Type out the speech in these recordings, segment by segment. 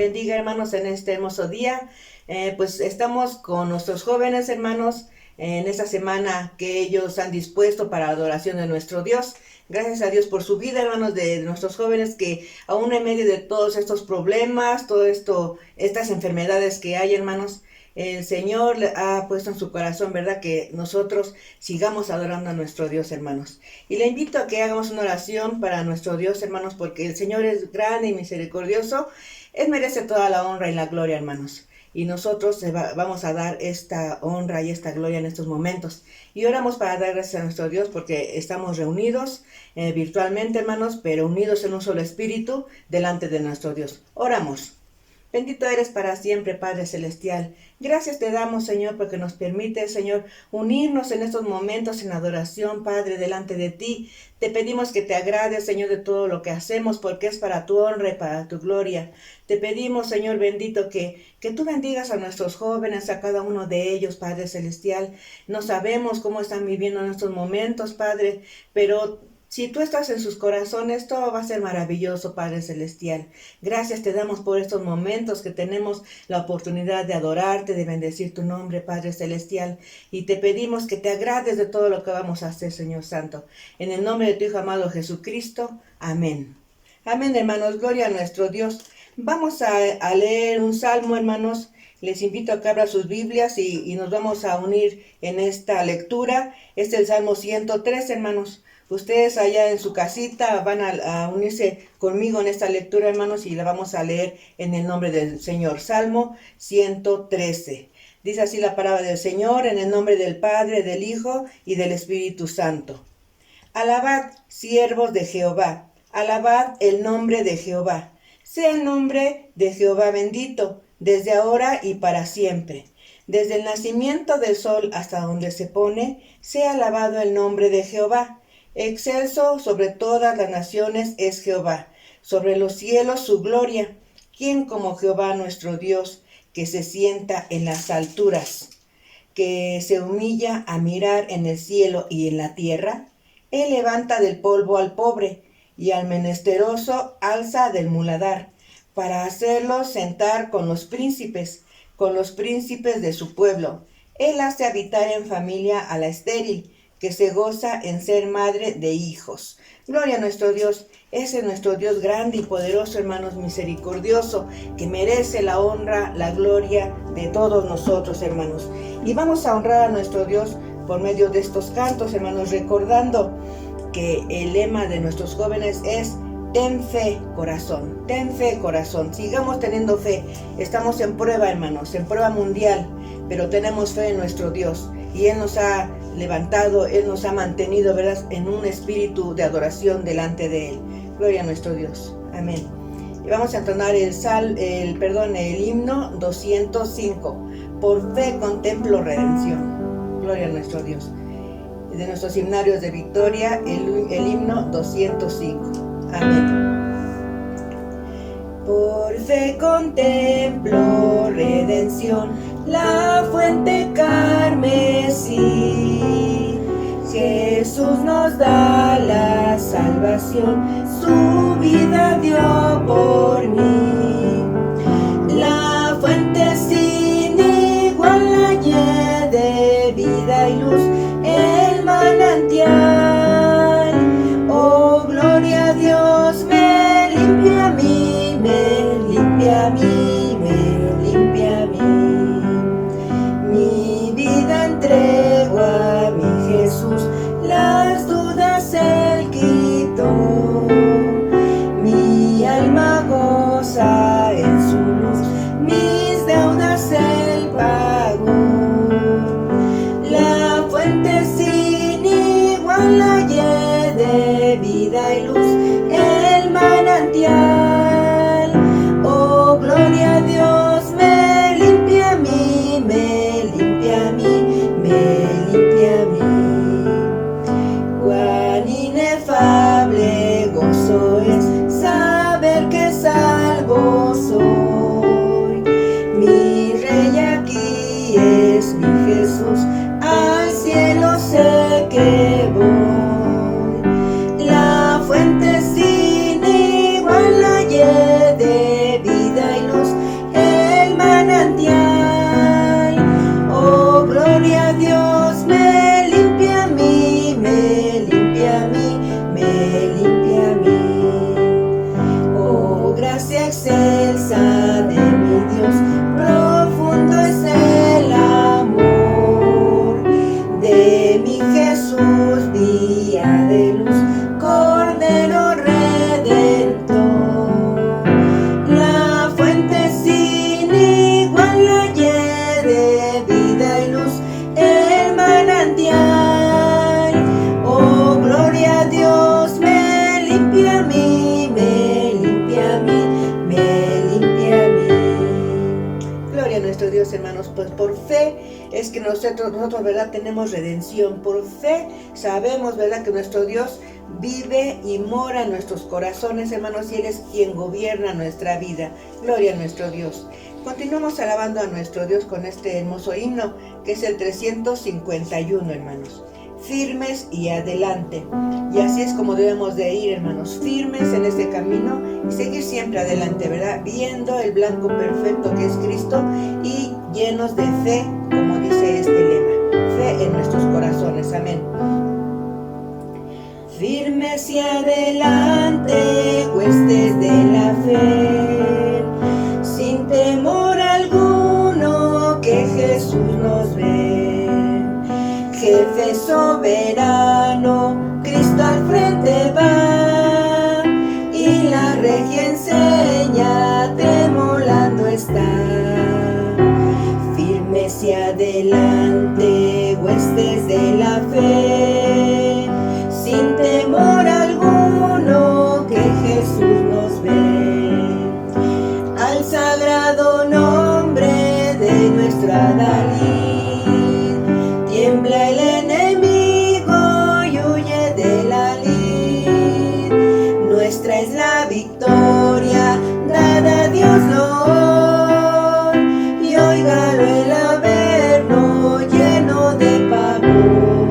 bendiga, hermanos, en este hermoso día. Pues estamos con nuestros jóvenes, hermanos, en esta semana que ellos han dispuesto para la adoración de nuestro Dios. Gracias a Dios por su vida, hermanos, de nuestros jóvenes que aún en medio de todos estos problemas, todo esto, estas enfermedades que hay, hermanos, el Señor ha puesto en su corazón, ¿verdad?, que nosotros sigamos adorando a nuestro Dios, hermanos. Y le invito a que hagamos una oración para nuestro Dios, hermanos, porque el Señor es grande y misericordioso. Él merece toda la honra y la gloria, hermanos. Y nosotros vamos a dar esta honra y esta gloria en estos momentos. Y oramos para dar gracias a nuestro Dios porque estamos reunidos virtualmente, hermanos, pero unidos en un solo espíritu delante de nuestro Dios. Oramos. Bendito eres para siempre, Padre Celestial. Gracias te damos, Señor, porque nos permite, Señor, unirnos en estos momentos en adoración, Padre, delante de ti. Te pedimos que te agrades, Señor, de todo lo que hacemos, porque es para tu honra y para tu gloria. Te pedimos, Señor bendito, que tú bendigas a nuestros jóvenes, a cada uno de ellos, Padre Celestial. No sabemos cómo están viviendo en estos momentos, Padre, pero si tú estás en sus corazones, todo va a ser maravilloso, Padre Celestial. Gracias te damos por estos momentos que tenemos la oportunidad de adorarte, de bendecir tu nombre, Padre Celestial. Y te pedimos que te agrades de todo lo que vamos a hacer, Señor Santo. En el nombre de tu Hijo amado Jesucristo. Amén. Amén, hermanos. Gloria a nuestro Dios. Vamos a leer un salmo, hermanos. Les invito a que abran sus Biblias y nos vamos a unir en esta lectura. Este es el Salmo 103, hermanos. Ustedes allá en su casita van a unirse conmigo en esta lectura, hermanos, y la vamos a leer en el nombre del Señor. Salmo 113. Dice así la palabra del Señor, en el nombre del Padre, del Hijo y del Espíritu Santo. Alabad, siervos de Jehová, alabad el nombre de Jehová. Sea el nombre de Jehová bendito, desde ahora y para siempre. Desde el nacimiento del sol hasta donde se pone, sea alabado el nombre de Jehová. Excelso sobre todas las naciones es Jehová, sobre los cielos su gloria. ¿Quién como Jehová nuestro Dios, que se sienta en las alturas, que se humilla a mirar en el cielo y en la tierra? Él levanta del polvo al pobre, y al menesteroso alza del muladar, para hacerlo sentar con los príncipes de su pueblo. Él hace habitar en familia a la estéril, que se goza en ser madre de hijos. Gloria a nuestro Dios. Ese es nuestro Dios grande y poderoso, hermanos, misericordioso, que merece la honra, la gloria de todos nosotros, hermanos. Y vamos a honrar a nuestro Dios por medio de estos cantos, hermanos, recordando que el lema de nuestros jóvenes es: ten fe, corazón, ten fe, corazón. Sigamos teniendo fe. Estamos en prueba, hermanos, en prueba mundial, pero tenemos fe en nuestro Dios. Y Él nos ha levantado, Él nos ha mantenido, ¿verdad?, en un espíritu de adoración delante de Él. Gloria a nuestro Dios. Amén. Y vamos a entonar el himno 205. Por fe contemplo redención. Gloria a nuestro Dios. De nuestros himnarios de victoria, el himno 205. Amén. Por fe contemplo redención, la fuente carmesí. Jesús nos da la salvación, su vida dio por mí. La fuente sin igual hallé de vida y luz, el manantial. Oh, gloria a Dios, me limpia a mí, me limpia a mí, me limpia a mí. Mi vida entrego a mi Jesús, las dudas Él quitó. Mi alma goza por fe es que nosotros, ¿verdad?, tenemos redención. Por fe sabemos, ¿verdad?, que nuestro Dios vive y mora en nuestros corazones, hermanos, y Él es quien gobierna nuestra vida. Gloria a nuestro Dios. Continuamos alabando a nuestro Dios con este hermoso himno, que es el 351, hermanos. Firmes y adelante. Y así es como debemos de ir, hermanos, firmes en este camino y seguir siempre adelante, ¿verdad? Viendo el blanco perfecto que es Cristo y llenos de fe, como dice este lema. Fe en nuestros corazones. Amén. Firmes y adelante, huestes de la fe, sin temor alguno que Jesús nos ve. Jefe soberano, Cristo al frente va, y la regia enseña, tremolando está. Firmes y adelante, huestes de la fe, sin temor alguno que Jesús nos ve. Al sagrado nombre de nuestro Adalid, tiembla el enemigo y huye de la lid. Nuestra es la victoria, dada a Dios loor, y óigalo el averno lleno de pavor.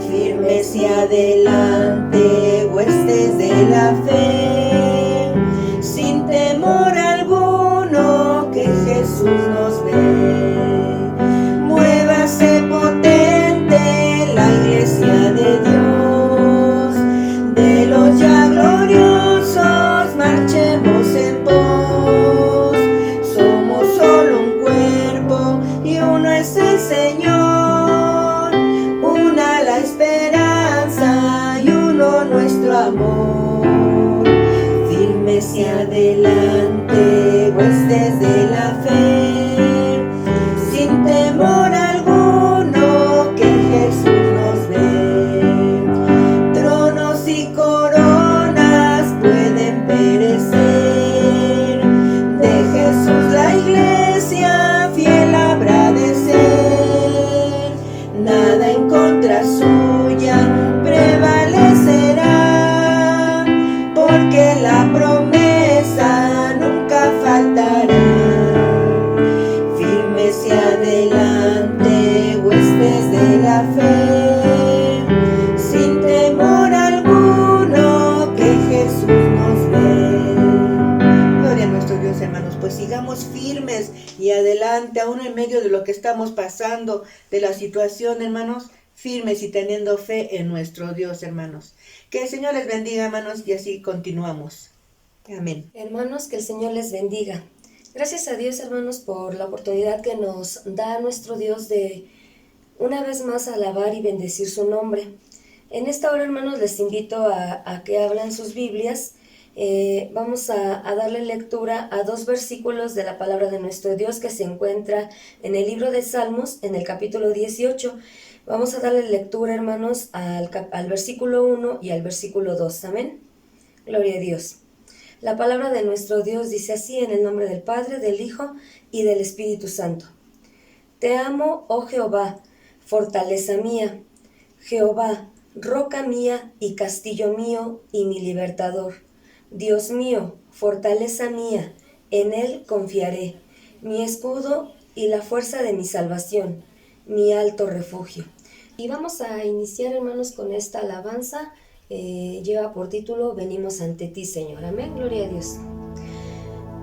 Firmes y adelante, huestes de la fe, sin temor alguno que Jesús nos ve. Muévase potente la iglesia de Dios, de los ya gloriosos marchemos en pos. Somos solo un cuerpo y uno es el Señor, una la esperanza y uno nuestro amor. Firmes y adelante, huestes de la fe, sin temor alguno que Jesús nos ve. Tronos y coronas pueden perecer, de Jesús la iglesia fiel habrá de ser. Nada en contra suya prevalecerá, porque la promesa nunca faltará. Firmes y adelante, huestes de la fe, sin temor alguno que Jesús nos ve. Gloria a nuestro Dios, hermanos, pues sigamos firmes y adelante, aún en medio de lo que estamos pasando, de la situación, hermanos, firmes y teniendo fe en nuestro Dios, hermanos. Que el Señor les bendiga, hermanos, y así continuamos. Amén. Hermanos, que el Señor les bendiga. Gracias a Dios, hermanos, por la oportunidad que nos da nuestro Dios de una vez más alabar y bendecir su nombre. En esta hora, hermanos, les invito a que abran sus Biblias. Vamos a darle lectura a 2 versículos de la palabra de nuestro Dios que se encuentra en el libro de Salmos, en el capítulo 18. Vamos a darle lectura, hermanos, al versículo 1 y al versículo 2. Amén. Gloria a Dios. La palabra de nuestro Dios dice así, en el nombre del Padre, del Hijo y del Espíritu Santo. Te amo, oh Jehová, fortaleza mía, Jehová, roca mía y castillo mío y mi libertador. Dios mío, fortaleza mía, en Él confiaré, mi escudo y la fuerza de mi salvación, mi alto refugio. Y vamos a iniciar, hermanos, con esta alabanza. Lleva por título Venimos ante ti, Señor. Amén, gloria a Dios.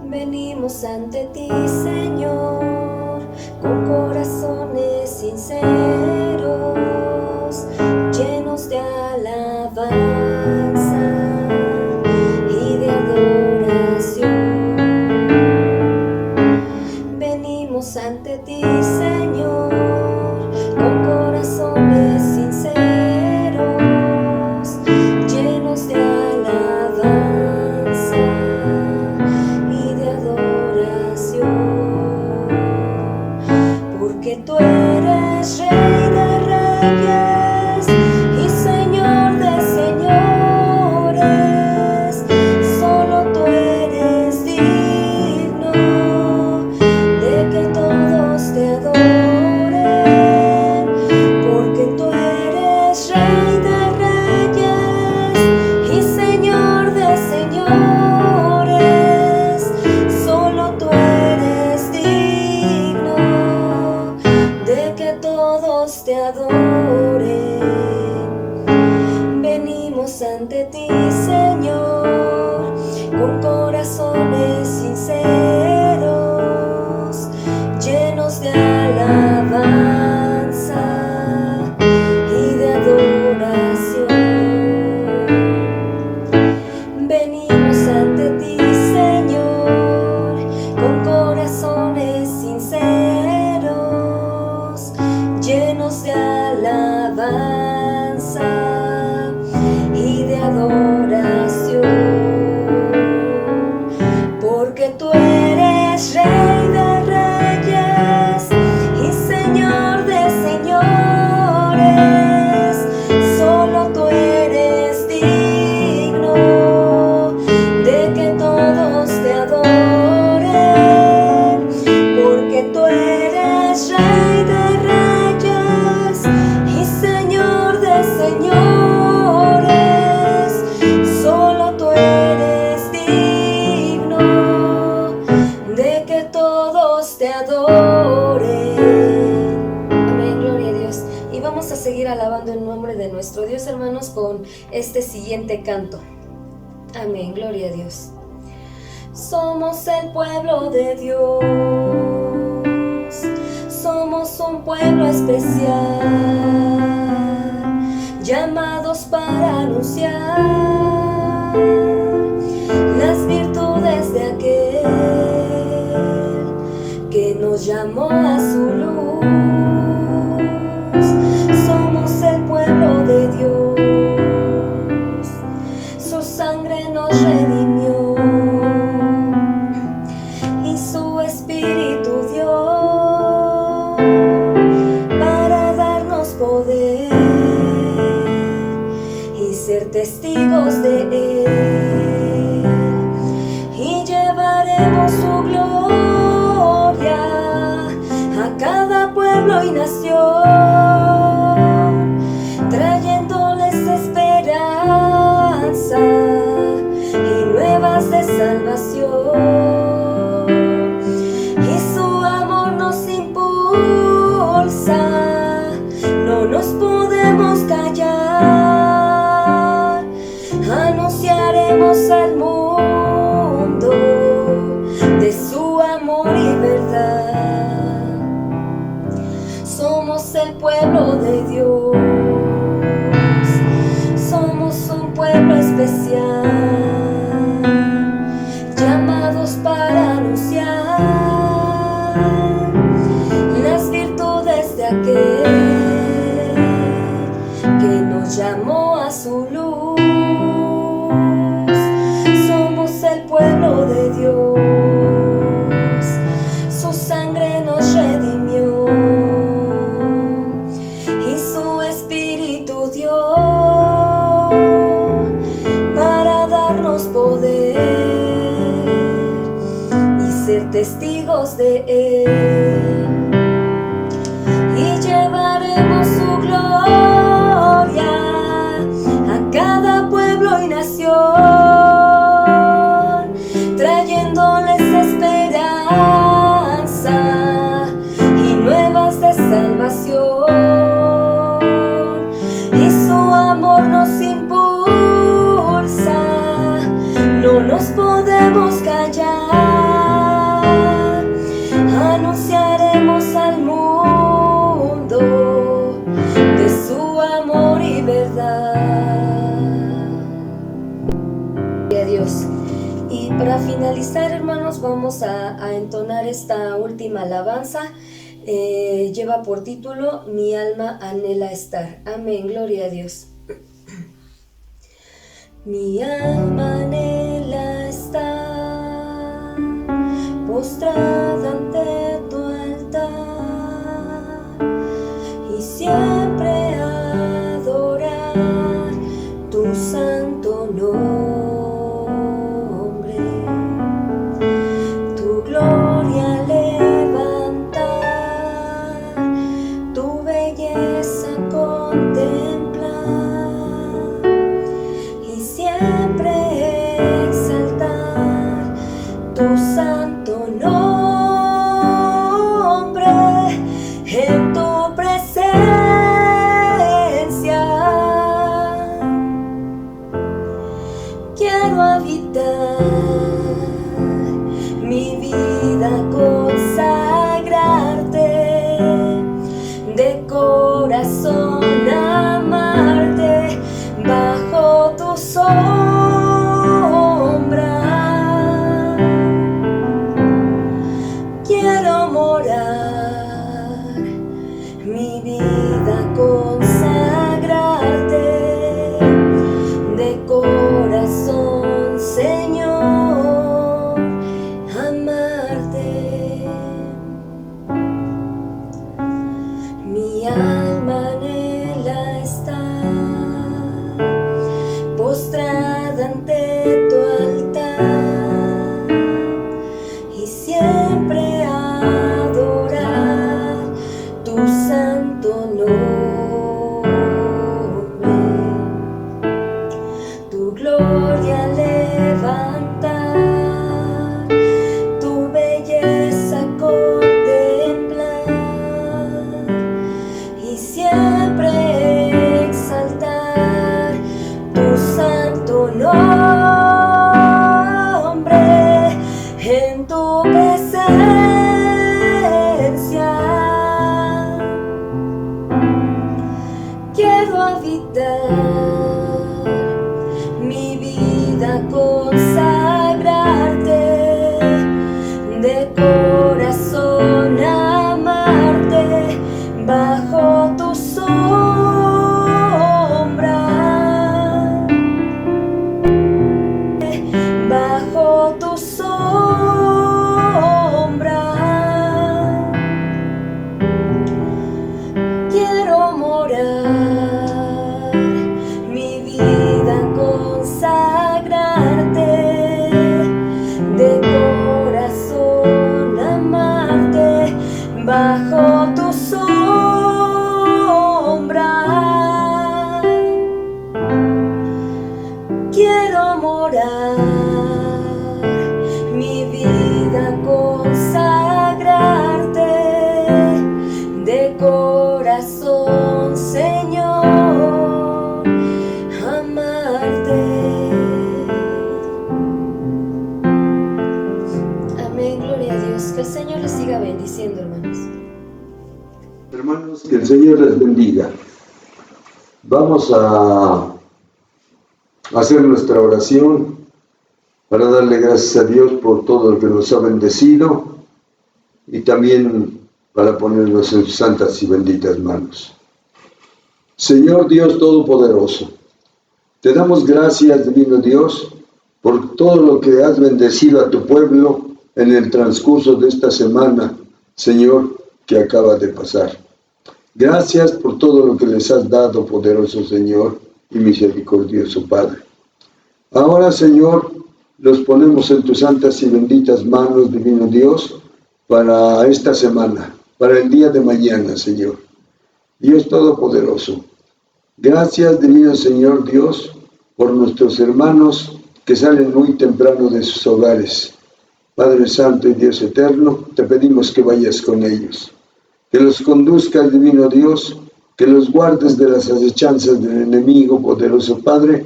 Venimos ante ti, Señor, con corazones sinceros, llenos de alabanza y de adoración. Venimos ante ti, Señor, con corazones sinceros, llenos de alabanza y de adoración, porque tú eres Rey de reyes y Señor de señores. Solo tú eres digno de que todos te adoren. Venimos ante ti, Señor, con corazones sinceros, llenos de alabanza y de adoración. Venimos ante ti, Señor, con corazones sinceros, llenos de alabanza y de adoración. Porque tú eres Rey de Reyes y Señor de Señores, solo tú eres digno de que todos te adoren. Porque tú eres Rey de Reyes y Señor de Señores, solo tú eres digno de que todos te adoren. Amén, gloria a Dios. Y vamos a seguir alabando el nombre de nuestro Dios, hermanos, con este siguiente canto. Amén, gloria a Dios. Somos el pueblo de Dios, somos un pueblo especial, llamados para anunciar las virtudes de aquel que nos llamó a su luz. Somos el pueblo de Dios, su sangre nos redimió y su espíritu dio para darnos poder y ser testigos de él, y llevaremos su gloria a cada pueblo y nación, trayéndoles esperanza y nuevas de salvación. Y su amor nos impulsa, no nos podemos callar, anunciaremos al mundo de su amor y verdad. Somos el pueblo de Dios, somos un pueblo especial, llamados para anunciar las virtudes de aquel que nos llamó a su luz. Somos el pueblo de Dios, su sangre nos redimió y su espíritu dio para darnos poder y ser testigos de él, y llevaremos su gloria a cada pueblo y nación, trayéndoles esperanza y nuevas de salvación. Y su amor nos impulsa, no nos podemos callar, anunciaremos al mundo de su amor y verdad. Gloria a Dios. Y para finalizar, hermanos, vamos a entonar esta última alabanza. Lleva por título Mi alma anhela estar. Amén, gloria a Dios. Mi alma anhela estar postrada ante tu altar y siempre adorar tu santo nombre, tu gloria levantar, tu belleza contemplar y siempre exaltar tu santo nombre. corazón amarte bajo tu sombra. Quiero morar, mi vida consagrarte de corazón, Señor, amarte. Mi alma anhela estar postrada ante tu altar y siempre adorar tu santo nombre, tu gloria levantar, tu belleza contemplar y siempre exaltar tu santo nombre en tu presencia. Quiero habitar, mi vida consagrarte de corazón amarte bajo tu sombra, bajo tu sombra. Quiero morar, mi vida consagrarte de corazón amarte bajo tu sombra. Quiero morar, mi vida consagrarte de corazón, Señor, amarte. Amén, gloria a Dios. Que el Señor les siga bendiciendo, hermanos. Hermanos, que el Señor les bendiga. Vamos a hacer nuestra oración para darle gracias a Dios por todo lo que nos ha bendecido y también para ponernos en sus santas y benditas manos. Señor Dios Todopoderoso, te damos gracias, divino Dios, por todo lo que has bendecido a tu pueblo en el transcurso de esta semana, Señor, que acaba de pasar. Gracias por todo lo que les has dado, poderoso Señor y misericordioso Padre. Ahora, Señor, los ponemos en tus santas y benditas manos, divino Dios, para esta semana, para el día de mañana, Señor. Dios Todopoderoso, gracias, divino Señor Dios, por nuestros hermanos que salen muy temprano de sus hogares. Padre Santo y Dios Eterno, te pedimos que vayas con ellos, que los conduzcas, divino Dios, que los guardes de las acechanzas del enemigo, poderoso Padre,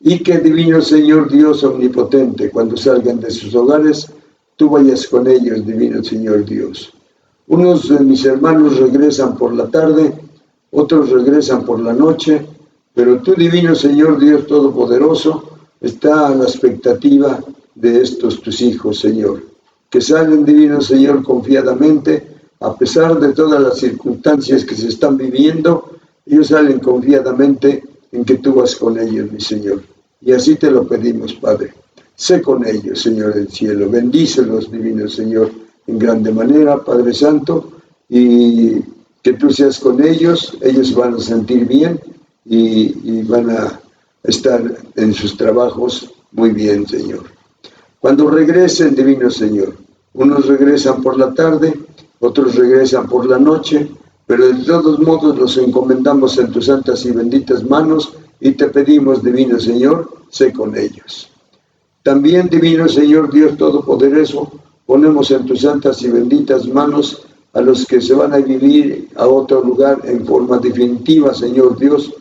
y que, divino Señor Dios omnipotente, cuando salgan de sus hogares, tú vayas con ellos, divino Señor Dios. Unos de mis hermanos regresan por la tarde, otros regresan por la noche, pero tú, divino Señor Dios Todopoderoso, está a la expectativa de estos tus hijos, Señor, que salen, divino Señor, confiadamente, a pesar de todas las circunstancias que se están viviendo, ellos salen confiadamente en que tú vas con ellos, mi Señor. Y así te lo pedimos, Padre. Sé con ellos, Señor del cielo. Bendícelos, divino Señor, en grande manera, Padre Santo, y que tú seas con ellos. Ellos van a sentir bien y van a estar en sus trabajos muy bien, Señor. Cuando regresen, divino Señor, unos regresan por la tarde, otros regresan por la noche, pero de todos modos los encomendamos en tus santas y benditas manos y te pedimos, divino Señor, sé con ellos. También, divino Señor Dios Todopoderoso, ponemos en tus santas y benditas manos a los que se van a vivir a otro lugar en forma definitiva, Señor Dios.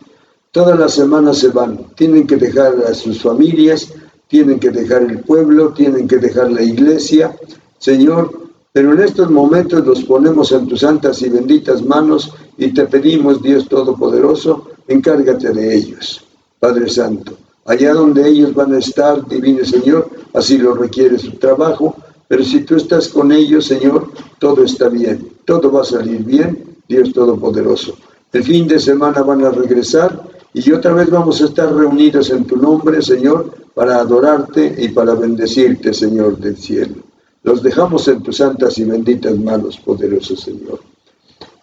Todas las semanas se van, tienen que dejar a sus familias, tienen que dejar el pueblo, tienen que dejar la iglesia, Señor, pero en estos momentos los ponemos en tus santas y benditas manos y te pedimos, Dios Todopoderoso, encárgate de ellos, Padre Santo. Allá donde ellos van a estar, Divino Señor, así lo requiere su trabajo, pero si tú estás con ellos, Señor, todo está bien, todo va a salir bien, Dios Todopoderoso. El fin de semana van a regresar y otra vez vamos a estar reunidos en tu nombre, Señor, para adorarte y para bendecirte, Señor del cielo. Los dejamos en tus santas y benditas manos, poderoso Señor.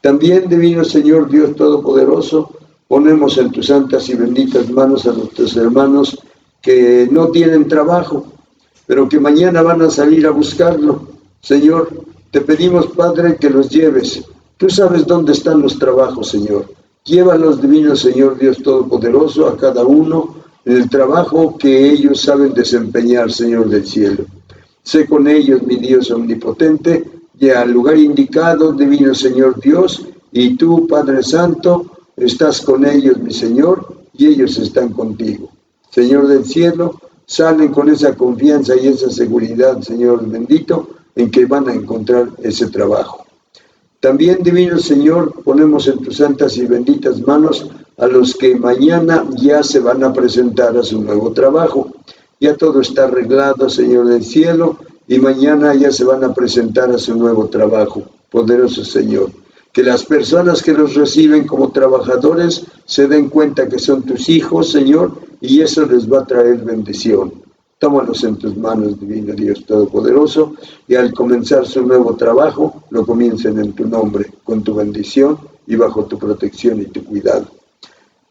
También, Divino Señor, Dios Todopoderoso, ponemos en tus santas y benditas manos a nuestros hermanos que no tienen trabajo, pero que mañana van a salir a buscarlo. Señor, te pedimos, Padre, que los lleves. Tú sabes dónde están los trabajos, Señor. Llévalos, Divino Señor, Dios Todopoderoso, a cada uno en el trabajo que ellos saben desempeñar, Señor del cielo. Sé con ellos, mi Dios omnipotente, y al lugar indicado, Divino Señor Dios, y tú, Padre Santo, estás con ellos, mi Señor, y ellos están contigo. Señor del cielo, salen con esa confianza y esa seguridad, Señor bendito, en que van a encontrar ese trabajo. También, Divino Señor, ponemos en tus santas y benditas manos a los que mañana ya se van a presentar a su nuevo trabajo. Ya todo está arreglado, Señor del cielo, y mañana ya se van a presentar a su nuevo trabajo. Poderoso Señor, que las personas que los reciben como trabajadores se den cuenta que son tus hijos, Señor, y eso les va a traer bendición. Tómalos en tus manos, Divino Dios Todopoderoso, y al comenzar su nuevo trabajo, lo comiencen en tu nombre, con tu bendición y bajo tu protección y tu cuidado.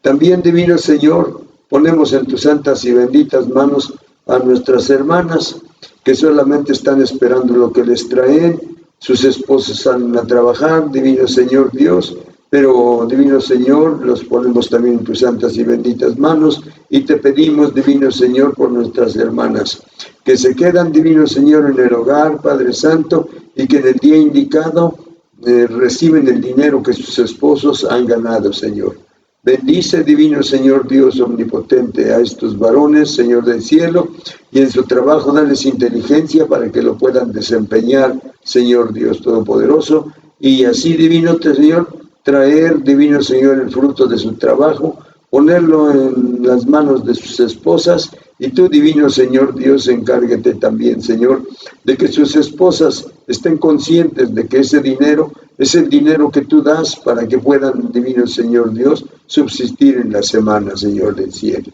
También, Divino Señor, ponemos en tus santas y benditas manos a nuestras hermanas que solamente están esperando lo que les traen. Sus esposos salen a trabajar, Divino Señor Dios, pero, Divino Señor, los ponemos también en tus santas y benditas manos y te pedimos, Divino Señor, por nuestras hermanas, que se quedan, Divino Señor, en el hogar, Padre Santo, y que en el día indicado reciben el dinero que sus esposos han ganado, Señor. Bendice, Divino Señor Dios omnipotente, a estos varones, Señor del cielo, y en su trabajo dales inteligencia para que lo puedan desempeñar, Señor Dios Todopoderoso, y así, Divino Señor, traer, Divino Señor, el fruto de su trabajo, ponerlo en las manos de sus esposas, y tú, Divino Señor Dios, encárguete también, Señor, de que sus esposas estén conscientes de que ese dinero es el dinero que tú das para que puedan, Divino Señor Dios, subsistir en la semana, Señor del cielo.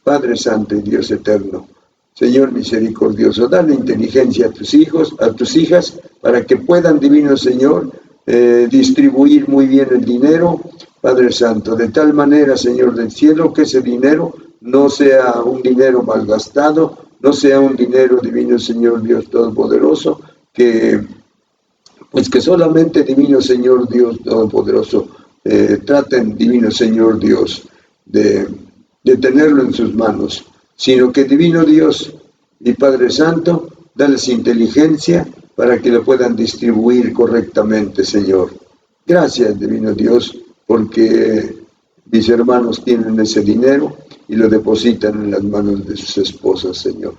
Padre Santo y Dios eterno, Señor misericordioso, dale inteligencia a tus hijos, a tus hijas, para que puedan, Divino Señor, distribuir muy bien el dinero, Padre Santo, de tal manera, Señor del cielo, que ese dinero no sea un dinero malgastado, no sea un dinero, Divino Señor Dios Todopoderoso, que solamente, Divino Señor Dios Todopoderoso, traten, Divino Señor Dios, de tenerlo en sus manos, sino que, Divino Dios y Padre Santo, dales inteligencia para que lo puedan distribuir correctamente, Señor. Gracias, Divino Dios, porque mis hermanos tienen ese dinero y lo depositan en las manos de sus esposas, Señor.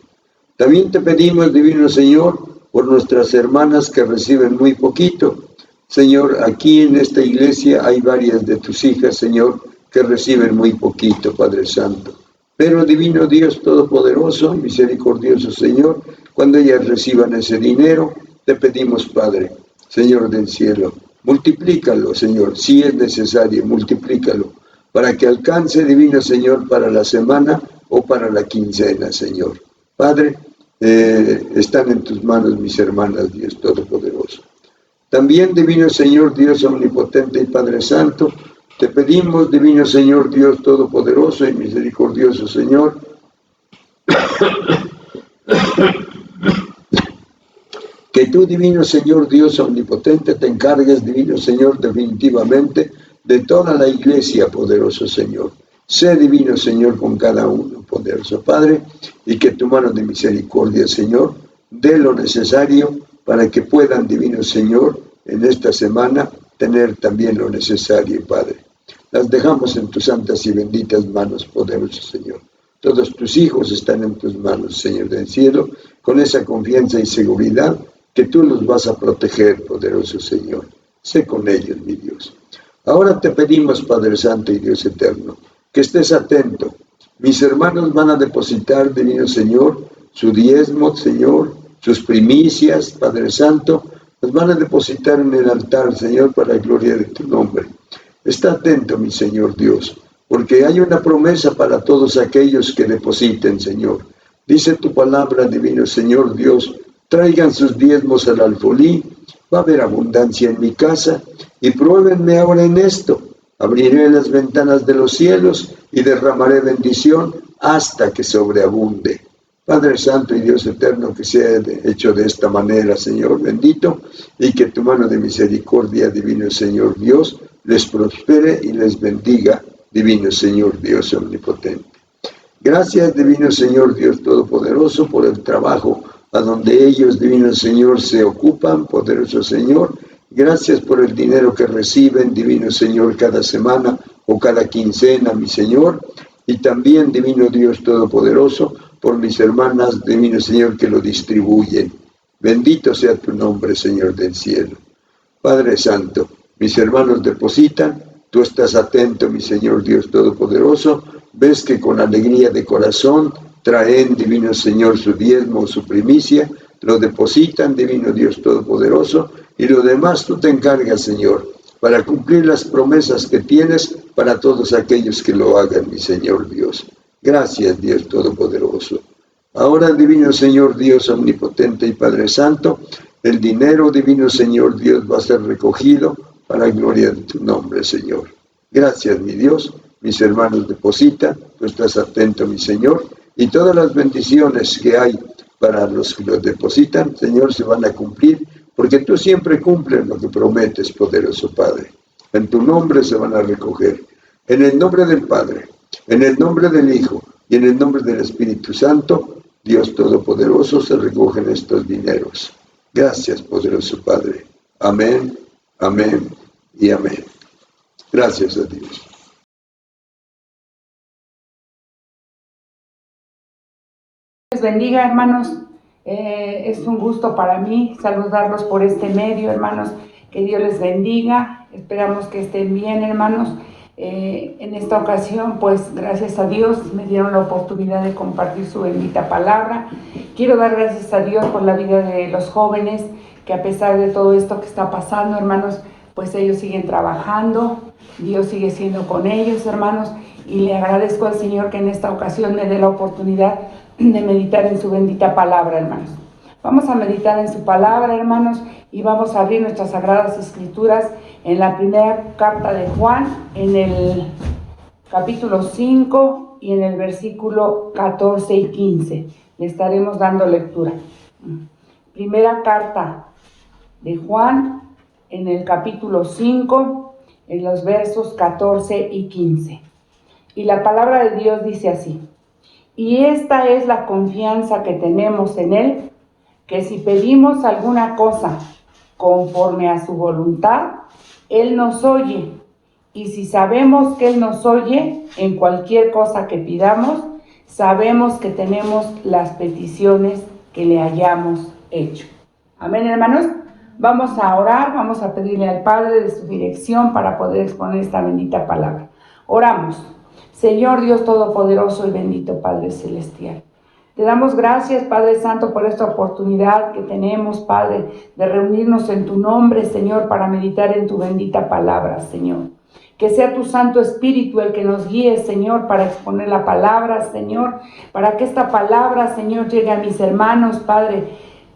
También te pedimos, Divino Señor, por nuestras hermanas que reciben muy poquito. Señor, aquí en esta iglesia hay varias de tus hijas, Señor, que reciben muy poquito, Padre Santo. Pero, Divino Dios Todopoderoso, misericordioso Señor, cuando ellas reciban ese dinero, te pedimos, Padre, Señor del cielo, multiplícalo, Señor, si es necesario, multiplícalo, para que alcance, Divino Señor, para la semana o para la quincena, Señor. Padre, están en tus manos mis hermanas, Dios Todopoderoso. También, Divino Señor, Dios omnipotente y Padre Santo, te pedimos, Divino Señor, Dios Todopoderoso y misericordioso Señor, que tú, Divino Señor, Dios omnipotente, te encargues, Divino Señor, definitivamente de toda la iglesia, poderoso Señor. Sé, Divino Señor, con cada uno, poderoso Padre, y que tu mano de misericordia, Señor, dé lo necesario para que puedan, Divino Señor, en esta semana tener también lo necesario, Padre. Las dejamos en tus santas y benditas manos, poderoso Señor. Todos tus hijos están en tus manos, Señor del cielo, con esa confianza y seguridad que tú los vas a proteger, poderoso Señor. Sé con ellos, mi Dios. Ahora te pedimos, Padre Santo y Dios eterno, que estés atento. Mis hermanos van a depositar, divino Señor, su diezmo, Señor, sus primicias, Padre Santo, los van a depositar en el altar, Señor, para la gloria de tu nombre. Está atento, mi Señor Dios, porque hay una promesa para todos aquellos que depositen, Señor. Dice tu palabra, divino Señor Dios, traigan sus diezmos al alfolí, va a haber abundancia en mi casa, y pruébenme ahora en esto. Abriré las ventanas de los cielos y derramaré bendición hasta que sobreabunde. Padre Santo y Dios eterno, que sea hecho de esta manera, Señor bendito, y que tu mano de misericordia, divino Señor Dios, les prospere y les bendiga, divino Señor Dios omnipotente. Gracias, divino Señor Dios todopoderoso, por el trabajo a donde ellos, divino Señor, se ocupan, poderoso Señor. Gracias por el dinero que reciben, divino Señor, cada semana o cada quincena, mi Señor. Y también, divino Dios todopoderoso, por mis hermanas, divino Señor, que lo distribuyen. Bendito sea tu nombre, Señor del cielo. Padre Santo, mis hermanos depositan, tú estás atento, mi Señor Dios todopoderoso. Ves que con alegría de corazón traen, divino Señor, su diezmo, su primicia, lo depositan, divino Dios todopoderoso, y lo demás tú te encargas, Señor, para cumplir las promesas que tienes para todos aquellos que lo hagan, mi Señor Dios. Gracias, Dios todopoderoso. Ahora, divino Señor Dios omnipotente y Padre Santo, el dinero, divino Señor Dios, va a ser recogido para la gloria de tu nombre, Señor. Gracias, mi Dios. Mis hermanos depositan, tú estás atento, mi Señor, y todas las bendiciones que hay para los que los depositan, Señor, se van a cumplir, porque tú siempre cumples lo que prometes, poderoso Padre. En tu nombre se van a recoger. En el nombre del Padre, en el nombre del Hijo y en el nombre del Espíritu Santo, Dios Todopoderoso, se recogen estos dineros. Gracias, poderoso Padre. Amén, amén y amén. Gracias a Dios. Les bendiga, hermanos. Es un gusto para mí saludarlos por este medio, hermanos. Que Dios les bendiga. Esperamos que estén bien, hermanos. En esta ocasión, pues gracias a Dios me dieron la oportunidad de compartir su bendita palabra. Quiero dar gracias a Dios por la vida de los jóvenes, que a pesar de todo esto que está pasando, hermanos, pues ellos siguen trabajando. Dios sigue siendo con ellos, hermanos. Y le agradezco al Señor que en esta ocasión me dé la oportunidad de meditar en su bendita palabra, hermanos. Vamos a meditar en su palabra, hermanos, y vamos a abrir nuestras sagradas escrituras en la primera carta de Juan, en el capítulo 5 y en el versículo 14 y 15. Le estaremos dando lectura. Primera carta de Juan, en el capítulo 5, en los versos 14 y 15. Y la palabra de Dios dice así: y esta es la confianza que tenemos en Él, que si pedimos alguna cosa conforme a su voluntad, Él nos oye. Y si sabemos que Él nos oye en cualquier cosa que pidamos, sabemos que tenemos las peticiones que le hayamos hecho. Amén, hermanos. Vamos a orar, vamos a pedirle al Padre de su dirección para poder exponer esta bendita palabra. Oramos. Señor Dios Todopoderoso y bendito Padre Celestial, te damos gracias, Padre Santo, por esta oportunidad que tenemos, Padre, de reunirnos en tu nombre, Señor, para meditar en tu bendita palabra, Señor. Que sea tu Santo Espíritu el que nos guíe, Señor, para exponer la palabra, Señor, para que esta palabra, Señor, llegue a mis hermanos, Padre,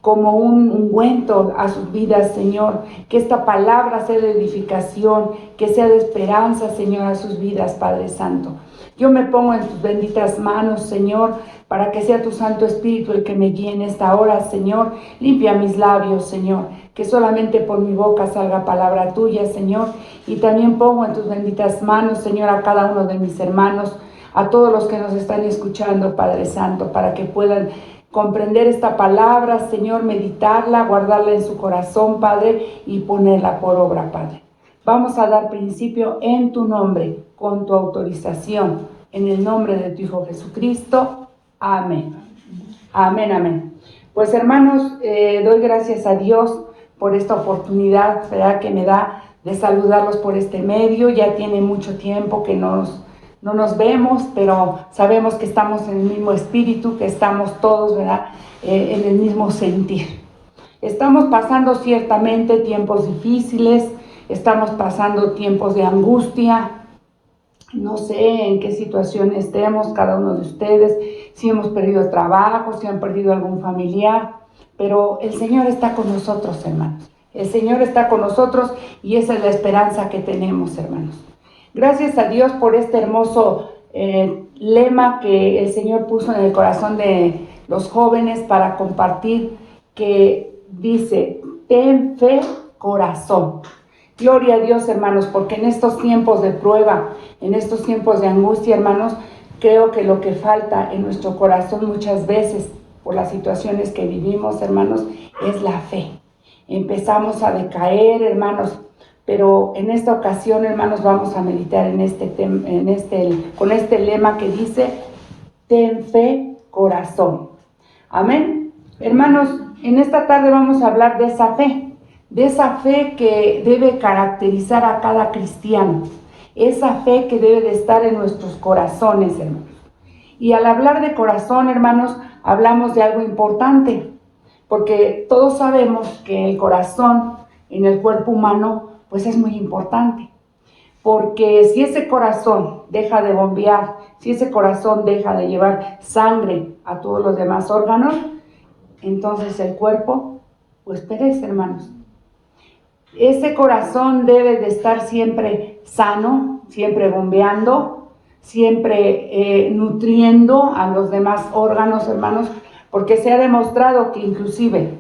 como un ungüento a sus vidas, Señor. Que esta palabra sea de edificación, que sea de esperanza, Señor, a sus vidas, Padre Santo. Yo me pongo en tus benditas manos, Señor, para que sea tu Santo Espíritu el que me guíe en esta hora, Señor. Limpia mis labios, Señor, que solamente por mi boca salga palabra tuya, Señor. Y también pongo en tus benditas manos, Señor, a cada uno de mis hermanos, a todos los que nos están escuchando, Padre Santo, para que puedan comprender esta palabra, Señor, meditarla, guardarla en su corazón, Padre, y ponerla por obra, Padre. Vamos a dar principio en tu nombre, con tu autorización, en el nombre de tu Hijo Jesucristo. Amén. Amén, amén. Pues hermanos, doy gracias a Dios por esta oportunidad, ¿verdad?, que me da de saludarlos por este medio. Ya tiene mucho tiempo que no nos vemos, pero sabemos que estamos en el mismo espíritu, que estamos todos, ¿verdad?, en el mismo sentir. Estamos pasando ciertamente tiempos difíciles, estamos pasando tiempos de angustia. No sé en qué situación estemos cada uno de ustedes, si hemos perdido el trabajo, si han perdido algún familiar, pero el Señor está con nosotros, hermanos. El Señor está con nosotros y esa es la esperanza que tenemos, hermanos. Gracias a Dios por este hermoso lema que el Señor puso en el corazón de los jóvenes para compartir, que dice: ten fe, corazón. Gloria a Dios, hermanos, porque en estos tiempos de prueba, en estos tiempos de angustia, hermanos, creo que lo que falta en nuestro corazón muchas veces, por las situaciones que vivimos, hermanos, es la fe. Empezamos a decaer, hermanos, pero en esta ocasión, hermanos, vamos a meditar con este lema que dice: ten fe, corazón. Amén. Hermanos, en esta tarde vamos a hablar de esa fe que debe caracterizar a cada cristiano, esa fe que debe de estar en nuestros corazones, hermanos. Y al hablar de corazón, hermanos, hablamos de algo importante, porque todos sabemos que el corazón en el cuerpo humano pues es muy importante, porque si ese corazón deja de bombear, si ese corazón deja de llevar sangre a todos los demás órganos, entonces el cuerpo pues perece, hermanos. Ese corazón debe de estar siempre sano, siempre bombeando, siempre nutriendo a los demás órganos, hermanos, porque se ha demostrado que inclusive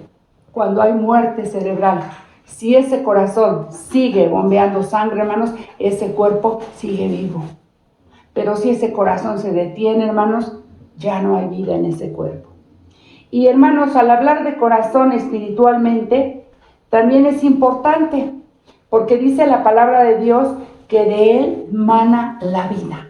cuando hay muerte cerebral, si ese corazón sigue bombeando sangre, hermanos, ese cuerpo sigue vivo. Pero si ese corazón se detiene, hermanos, ya no hay vida en ese cuerpo. Y hermanos, al hablar de corazón espiritualmente, también es importante, porque dice la palabra de Dios que de él mana la vida,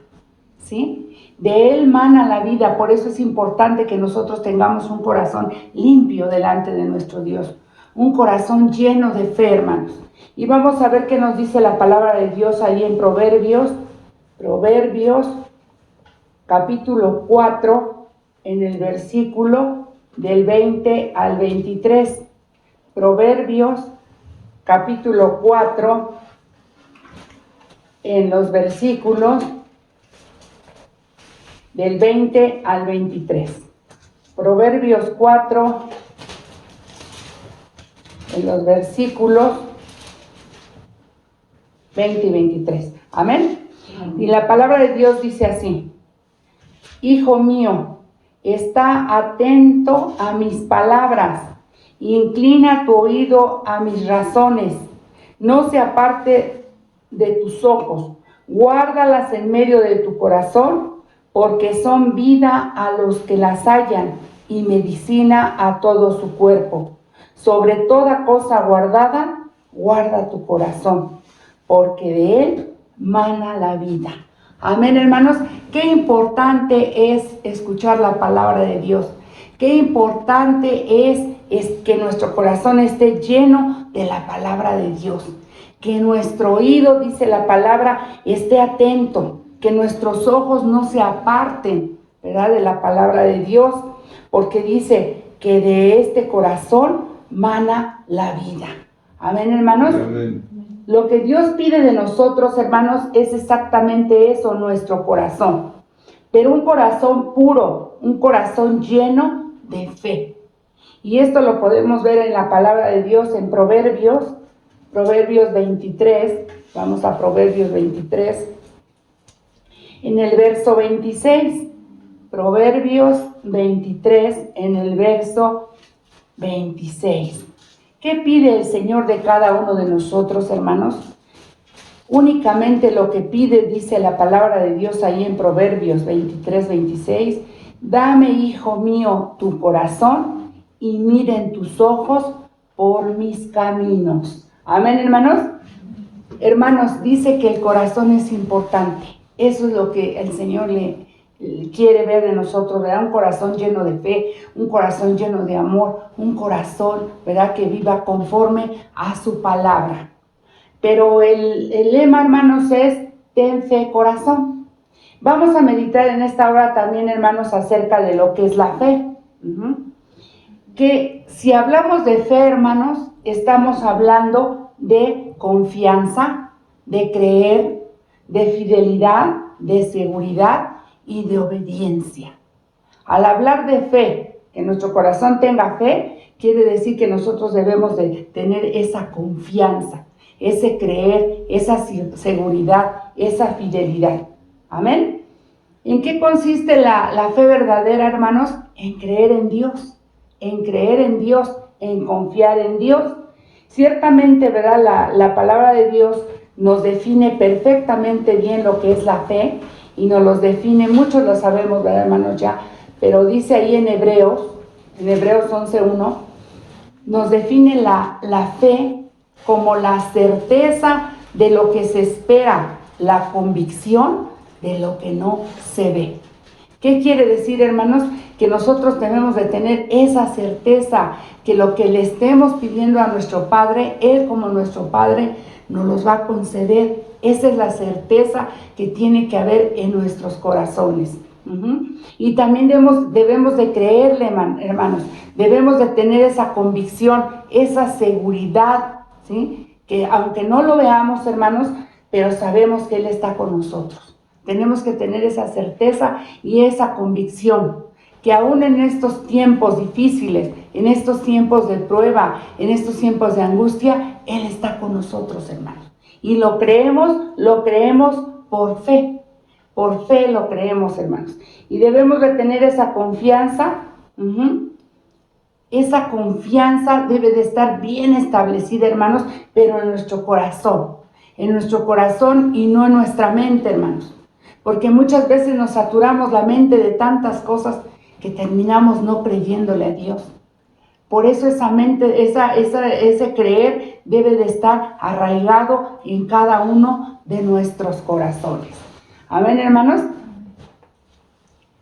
¿sí? De él mana la vida. Por eso es importante que nosotros tengamos un corazón limpio delante de nuestro Dios, un corazón lleno de fe, hermanos. Y vamos a ver qué nos dice la palabra de Dios ahí en Proverbios capítulo 4, en el versículo del 20 al 23. Proverbios capítulo 4, en los versículos del 20 al 23. Proverbios 4, en los versículos 20 y 23. Amén. Y la palabra de Dios dice así: hijo mío, está atento a mis palabras, inclina tu oído a mis razones, no se aparte de tus ojos, guárdalas en medio de tu corazón, porque son vida a los que las hallan y medicina a todo su cuerpo. Sobre toda cosa guardada, guarda tu corazón, porque de él mana la vida. Amén, hermanos. Qué importante es escuchar la palabra de Dios. Qué importante es que nuestro corazón esté lleno de la palabra de Dios. Que nuestro oído, dice la palabra, esté atento. Que nuestros ojos no se aparten, ¿verdad?, de la palabra de Dios. Porque dice que de este corazón mana la vida. Amén, hermanos. Amén. Lo que Dios pide de nosotros, hermanos, es exactamente eso, nuestro corazón. Pero un corazón puro, un corazón lleno de fe. Y esto lo podemos ver en la palabra de Dios en Proverbios 23. Vamos a Proverbios 23, en el verso 26. Proverbios 23, en el verso 26. ¿Qué pide el Señor de cada uno de nosotros, hermanos? Únicamente lo que pide, dice la palabra de Dios ahí en Proverbios 23, 26. Dame, hijo mío, tu corazón y miren tus ojos por mis caminos. Amén, hermanos. Hermanos, dice que el corazón es importante. Eso es lo que el Señor le quiere ver de nosotros, ¿verdad? Un corazón lleno de fe, un corazón lleno de amor, un corazón, ¿verdad?, que viva conforme a su palabra. pero el lema, hermanos, es ten fe, corazón. Vamos a meditar en esta hora también, hermanos, acerca de lo que es la fe. Que si hablamos de fe, hermanos, estamos hablando de confianza, de creer, de fidelidad, de seguridad y de obediencia. Al hablar de fe, que nuestro corazón tenga fe, quiere decir que nosotros debemos de tener esa confianza, ese creer, esa seguridad, esa fidelidad. Amén. ¿En qué consiste la fe verdadera, hermanos? En creer en Dios, en confiar en Dios. Ciertamente, ¿verdad? La palabra de Dios nos define perfectamente bien lo que es la fe y nos los define, muchos lo sabemos, ¿verdad, hermanos? Ya, pero dice ahí en Hebreos 11:1, nos define la fe como la certeza de lo que se espera, la convicción de lo que no se ve. ¿Qué quiere decir, hermanos? Que nosotros debemos de tener esa certeza, que lo que le estemos pidiendo a nuestro Padre, Él como nuestro Padre nos los va a conceder. Esa es la certeza que tiene que haber en nuestros corazones. Y también debemos de creerle, hermanos, debemos de tener esa convicción, esa seguridad, ¿sí? Que aunque no lo veamos, hermanos, pero sabemos que Él está con nosotros. Tenemos que tener esa certeza y esa convicción, que aún en estos tiempos difíciles, en estos tiempos de prueba, en estos tiempos de angustia, Él está con nosotros, hermanos. Y lo creemos por fe. Por fe lo creemos, hermanos. Y debemos de tener esa confianza. Esa confianza debe de estar bien establecida, hermanos, pero en nuestro corazón. En nuestro corazón y no en nuestra mente, hermanos. Porque muchas veces nos saturamos la mente de tantas cosas que terminamos no creyéndole a Dios. Por eso esa mente, ese creer debe de estar arraigado en cada uno de nuestros corazones. Amén, hermanos.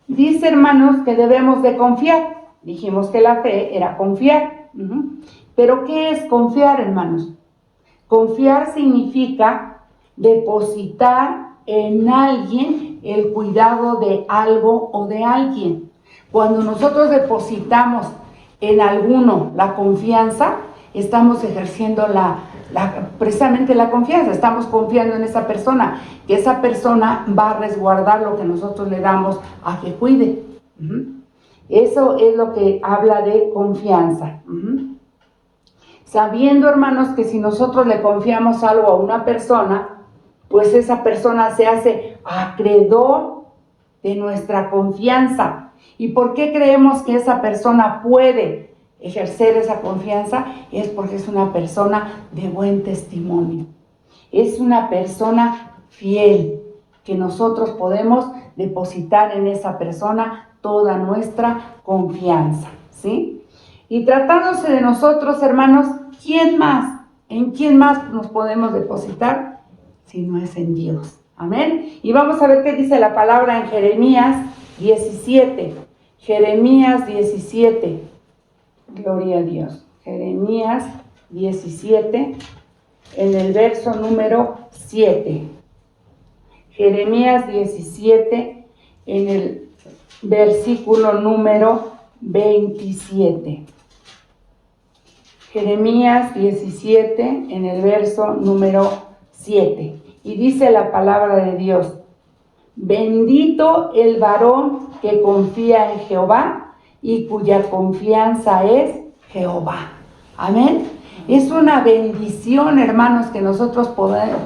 Dice, hermanos, que debemos de confiar. Dijimos que la fe era confiar. Pero ¿qué es confiar, hermanos? Confiar significa depositar en alguien el cuidado de algo o de alguien. Cuando nosotros depositamos en alguno la confianza, estamos ejerciendo precisamente la confianza, estamos confiando en esa persona, que esa persona va a resguardar lo que nosotros le damos a que cuide. Eso es lo que habla de confianza. Sabiendo, hermanos, que si nosotros le confiamos algo a una persona, pues esa persona se hace acreedor de nuestra confianza. ¿Y por qué creemos que esa persona puede ejercer esa confianza? Es porque es una persona de buen testimonio. Es una persona fiel, que nosotros podemos depositar en esa persona toda nuestra confianza, ¿sí? Y tratándose de nosotros, hermanos, ¿quién más? ¿En quién más nos podemos depositar? Si no es en Dios. Amén. Y vamos a ver qué dice la palabra en Jeremías 17. Jeremías 17. Gloria a Dios. Jeremías 17, en el verso número 7. Jeremías 17, en el versículo número 27. Jeremías 17, en el verso número 7. Y dice la palabra de Dios: bendito el varón que confía en Jehová y cuya confianza es Jehová. Amén. Es una bendición, hermanos, que nosotros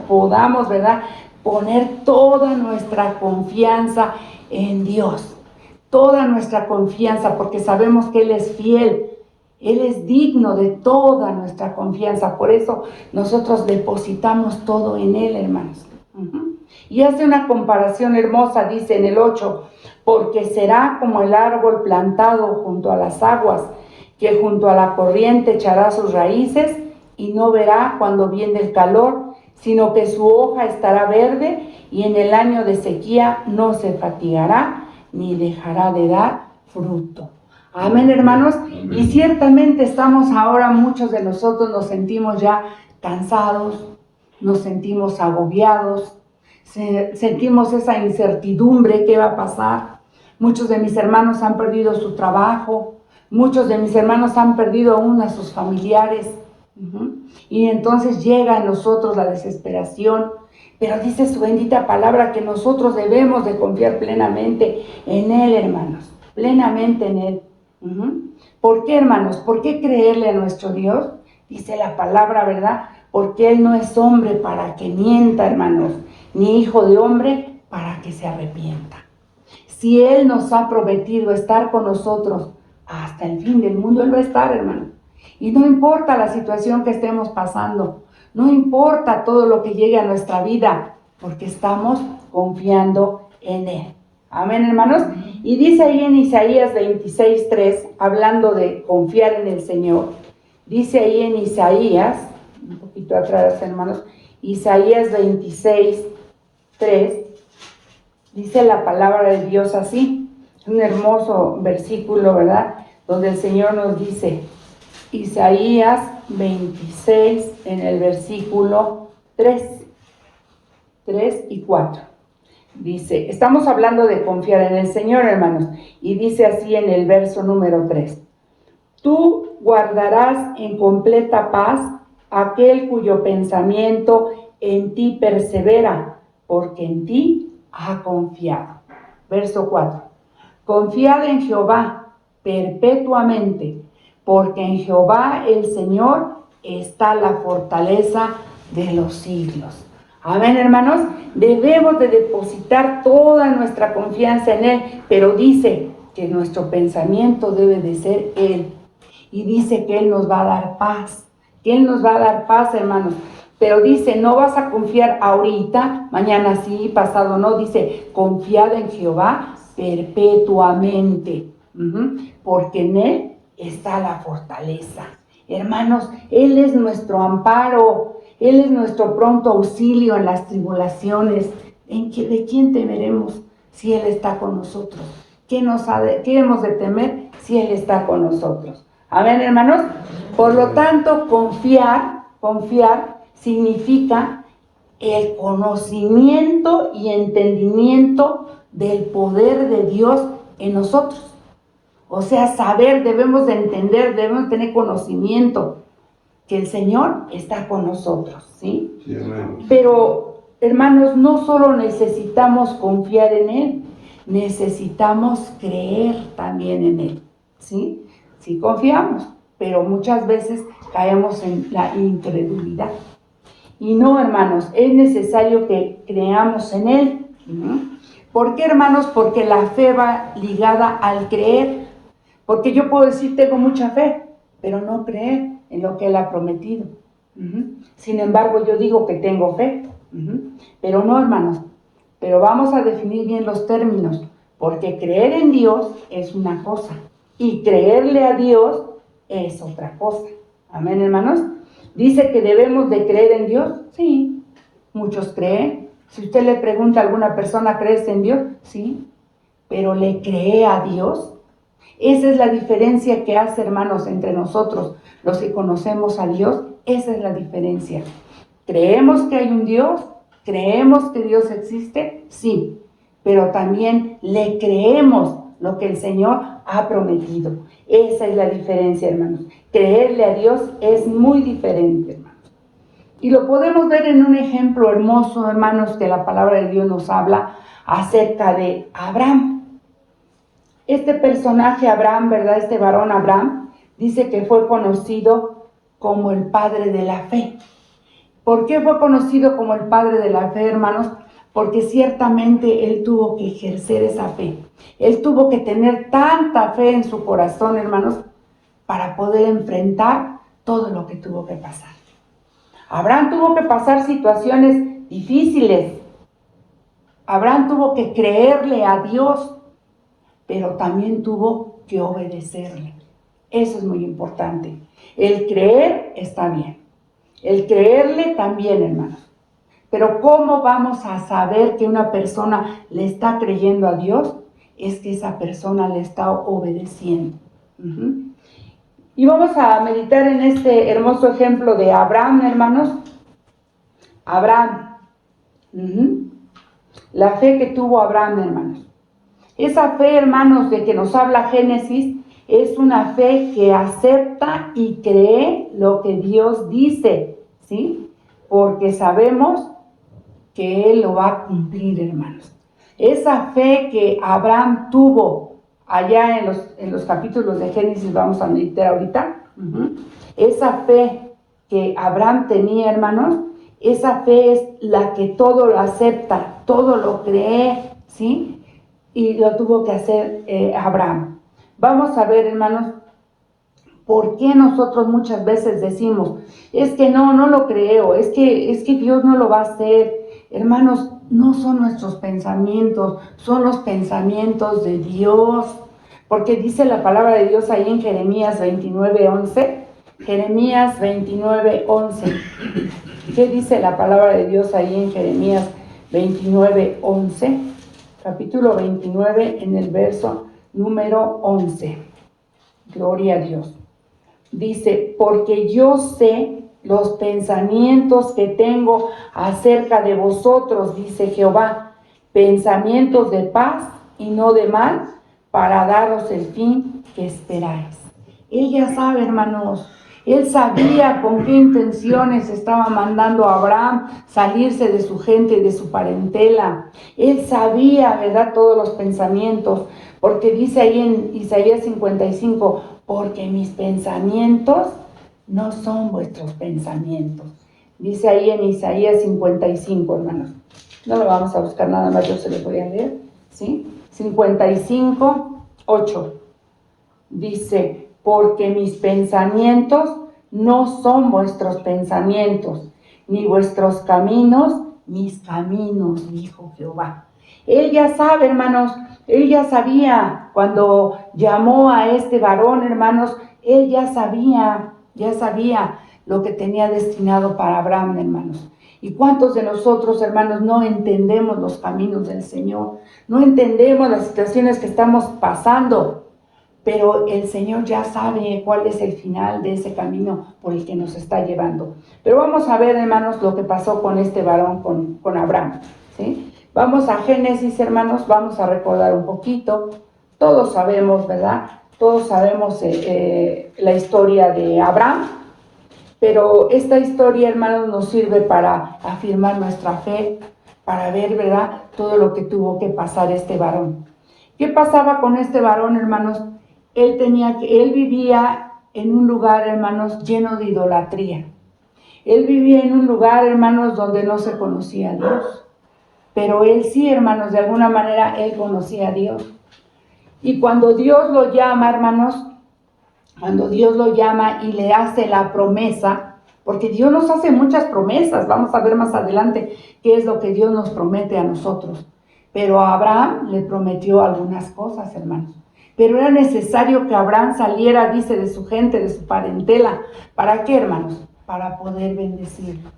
podamos, ¿verdad?, poner toda nuestra confianza en Dios. Toda nuestra confianza, porque sabemos que Él es fiel. Él es digno de toda nuestra confianza. Por eso nosotros depositamos todo en Él, hermanos. Y hace una comparación hermosa, dice en el 8, porque será como el árbol plantado junto a las aguas, que junto a la corriente echará sus raíces y no verá cuando viene el calor, sino que su hoja estará verde y en el año de sequía no se fatigará ni dejará de dar fruto. Amén, hermanos. Y ciertamente estamos ahora, muchos de nosotros nos sentimos ya cansados, nos sentimos agobiados, sentimos esa incertidumbre, ¿qué va a pasar? Muchos de mis hermanos han perdido su trabajo, muchos de mis hermanos han perdido aún a sus familiares. Y entonces llega a nosotros la desesperación, pero dice su bendita palabra que nosotros debemos de confiar plenamente en Él, hermanos, plenamente en Él. ¿Por qué, hermanos? ¿Por qué creerle a nuestro Dios? Dice la palabra, ¿verdad? Porque Él no es hombre para que mienta, hermanos, ni hijo de hombre para que se arrepienta. Si Él nos ha prometido estar con nosotros hasta el fin del mundo, Él va a estar, hermano. Y no importa la situación que estemos pasando, no importa todo lo que llegue a nuestra vida, porque estamos confiando en Él. Amén, hermanos. Y dice ahí en Isaías 26:3, hablando de confiar en el Señor, dice ahí en Isaías, un poquito atrás, hermanos, Isaías 26:3, dice la palabra de Dios así, un hermoso versículo, ¿verdad? Donde el Señor nos dice, Isaías 26, en el versículo 3 y 4. Dice, estamos hablando de confiar en el Señor, hermanos, y dice así en el verso número 3. Tú guardarás en completa paz aquel cuyo pensamiento en ti persevera, porque en ti ha confiado. Verso 4. Confiad en Jehová perpetuamente, porque en Jehová el Señor está la fortaleza de los siglos. Amén, hermanos. Debemos de depositar toda nuestra confianza en Él, pero dice que nuestro pensamiento debe de ser Él. Y dice que Él nos va a dar paz, que Él nos va a dar paz, hermanos. Pero dice, no vas a confiar ahorita, mañana sí, pasado no. Dice, confiad en Jehová perpetuamente, porque en Él está la fortaleza. Hermanos, Él es nuestro amparo, Él es nuestro pronto auxilio en las tribulaciones. ¿De quién temeremos si Él está con nosotros? ¿Qué hemos de temer si Él está con nosotros? Amén, hermanos. Por lo tanto, confiar significa el conocimiento y entendimiento del poder de Dios en nosotros. O sea, saber, debemos de entender, debemos tener conocimiento que el Señor está con nosotros, ¿sí? Sí, pero, hermanos, no solo necesitamos confiar en Él, necesitamos creer también en Él, ¿sí? Sí confiamos, pero muchas veces caemos en la incredulidad. Y no, hermanos, es necesario que creamos en Él. ¿Por qué, hermanos? Porque la fe va ligada al creer. Porque yo puedo decir, tengo mucha fe, pero no creer en lo que Él ha prometido. Sin embargo, yo digo que tengo fe. Pero no, hermanos. Pero vamos a definir bien los términos. Porque creer en Dios es una cosa. Y creerle a Dios es otra cosa. Amén, hermanos. ¿Dice que debemos de creer en Dios? Sí. Muchos creen. Si usted le pregunta a alguna persona, ¿crees en Dios? Sí. Pero ¿le cree a Dios? Esa es la diferencia que hace, hermanos, entre nosotros, los que conocemos a Dios. Esa es la diferencia. ¿Creemos que hay un Dios? ¿Creemos que Dios existe? Sí, pero también le creemos lo que el Señor ha prometido. Esa es la diferencia, hermanos. Creerle a Dios es muy diferente, hermanos. Y lo podemos ver en un ejemplo hermoso, hermanos, que la palabra de Dios nos habla acerca de Abraham. Este personaje Abraham, ¿verdad? Este varón Abraham, dice que fue conocido como el padre de la fe. ¿Por qué fue conocido como el padre de la fe, hermanos? Porque ciertamente él tuvo que ejercer esa fe. Él tuvo que tener tanta fe en su corazón, hermanos, para poder enfrentar todo lo que tuvo que pasar. Abraham tuvo que pasar situaciones difíciles. Abraham tuvo que creerle a Dios, pero también tuvo que obedecerle. Eso es muy importante. El creer está bien. El creerle también, hermanos. Pero ¿cómo vamos a saber que una persona le está creyendo a Dios? Es que esa persona le está obedeciendo. Y vamos a meditar en este hermoso ejemplo de Abraham, hermanos. Abraham. La fe que tuvo Abraham, hermanos. Esa fe, hermanos, de que nos habla Génesis, es una fe que acepta y cree lo que Dios dice, ¿sí? Porque sabemos que Él lo va a cumplir, hermanos. Esa fe que Abraham tuvo allá en los capítulos de Génesis, vamos a meditar ahorita. Esa fe que Abraham tenía, hermanos, esa fe es la que todo lo acepta, todo lo cree, ¿sí? Y lo tuvo que hacer Abraham. Vamos a ver, hermanos, por qué nosotros muchas veces decimos, es que no lo creo, es que Dios no lo va a hacer. Hermanos, no son nuestros pensamientos, son los pensamientos de Dios. Porque dice la palabra de Dios ahí en Jeremías 29:11. Jeremías 29:11. ¿Qué dice la palabra de Dios ahí en Jeremías 29:11? Capítulo 29 en el verso número 11. Gloria a Dios. Dice, porque yo sé los pensamientos que tengo acerca de vosotros, dice Jehová, pensamientos de paz y no de mal, para daros el fin que esperáis. Él ya sabe, hermanos, él sabía con qué intenciones estaba mandando a Abraham salirse de su gente, de su parentela. Él sabía, ¿verdad?, todos los pensamientos, porque dice ahí en Isaías 55, porque mis pensamientos no son vuestros pensamientos. Dice ahí en Isaías 55, hermanos. No lo vamos a buscar nada más, yo se lo voy a leer, ¿sí? 55:8. Dice, porque mis pensamientos no son vuestros pensamientos, ni vuestros caminos, mis caminos, dijo Jehová. Él ya sabe, hermanos, él ya sabía cuando llamó a este varón, hermanos, él ya sabía lo que tenía destinado para Abraham, hermanos. ¿Y cuántos de nosotros, hermanos, no entendemos los caminos del Señor? No entendemos las situaciones que estamos pasando, pero el Señor ya sabe cuál es el final de ese camino por el que nos está llevando. Pero vamos a ver, hermanos, lo que pasó con este varón, con Abraham, ¿sí? Vamos a Génesis, hermanos, vamos a recordar un poquito. Todos sabemos, ¿verdad? Todos sabemos la historia de Abraham, pero esta historia, hermanos, nos sirve para afirmar nuestra fe, para ver, ¿verdad?, todo lo que tuvo que pasar este varón. ¿Qué pasaba con este varón, hermanos? Él vivía en un lugar, hermanos, lleno de idolatría. Él vivía en un lugar, hermanos, donde no se conocía a Dios. Pero él sí, hermanos, de alguna manera, él conocía a Dios. Y cuando Dios lo llama, hermanos, cuando Dios lo llama y le hace la promesa, porque Dios nos hace muchas promesas, vamos a ver más adelante qué es lo que Dios nos promete a nosotros. Pero a Abraham le prometió algunas cosas, hermanos. Pero era necesario que Abraham saliera, dice, de su gente, de su parentela. ¿Para qué, hermanos? Para poder bendecirlo.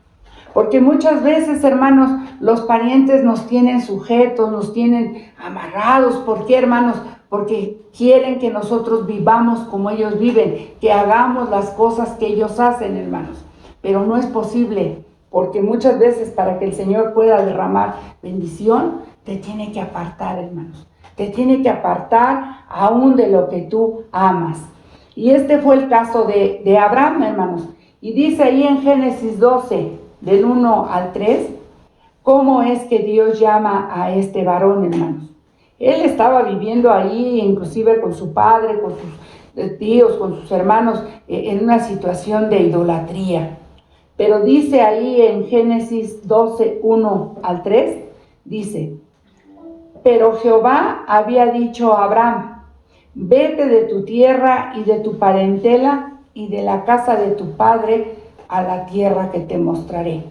Porque muchas veces, hermanos, los parientes nos tienen sujetos, nos tienen amarrados. ¿Por qué, hermanos? Porque quieren que nosotros vivamos como ellos viven, que hagamos las cosas que ellos hacen, hermanos. Pero no es posible, porque muchas veces para que el Señor pueda derramar bendición, te tiene que apartar, hermanos. Te tiene que apartar aún de lo que tú amas. Y este fue el caso de Abraham, hermanos. Y dice ahí en Génesis 12, del 1 al 3, cómo es que Dios llama a este varón, hermanos. Él estaba viviendo ahí, inclusive con su padre, con sus tíos, con sus hermanos, en una situación de idolatría. Pero dice ahí en Génesis 12, 1 al 3, dice, pero Jehová había dicho a Abraham, vete de tu tierra y de tu parentela y de la casa de tu padre a la tierra que te mostraré.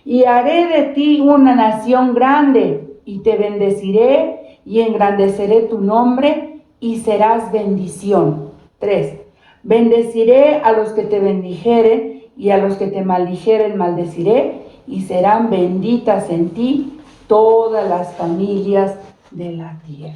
Y haré de ti una nación grande y te bendeciré y engrandeceré tu nombre y serás bendición. 3. Bendeciré a los que te bendijeren y a los que te maldijeren maldeciré y serán benditas en ti todas las familias de la tierra.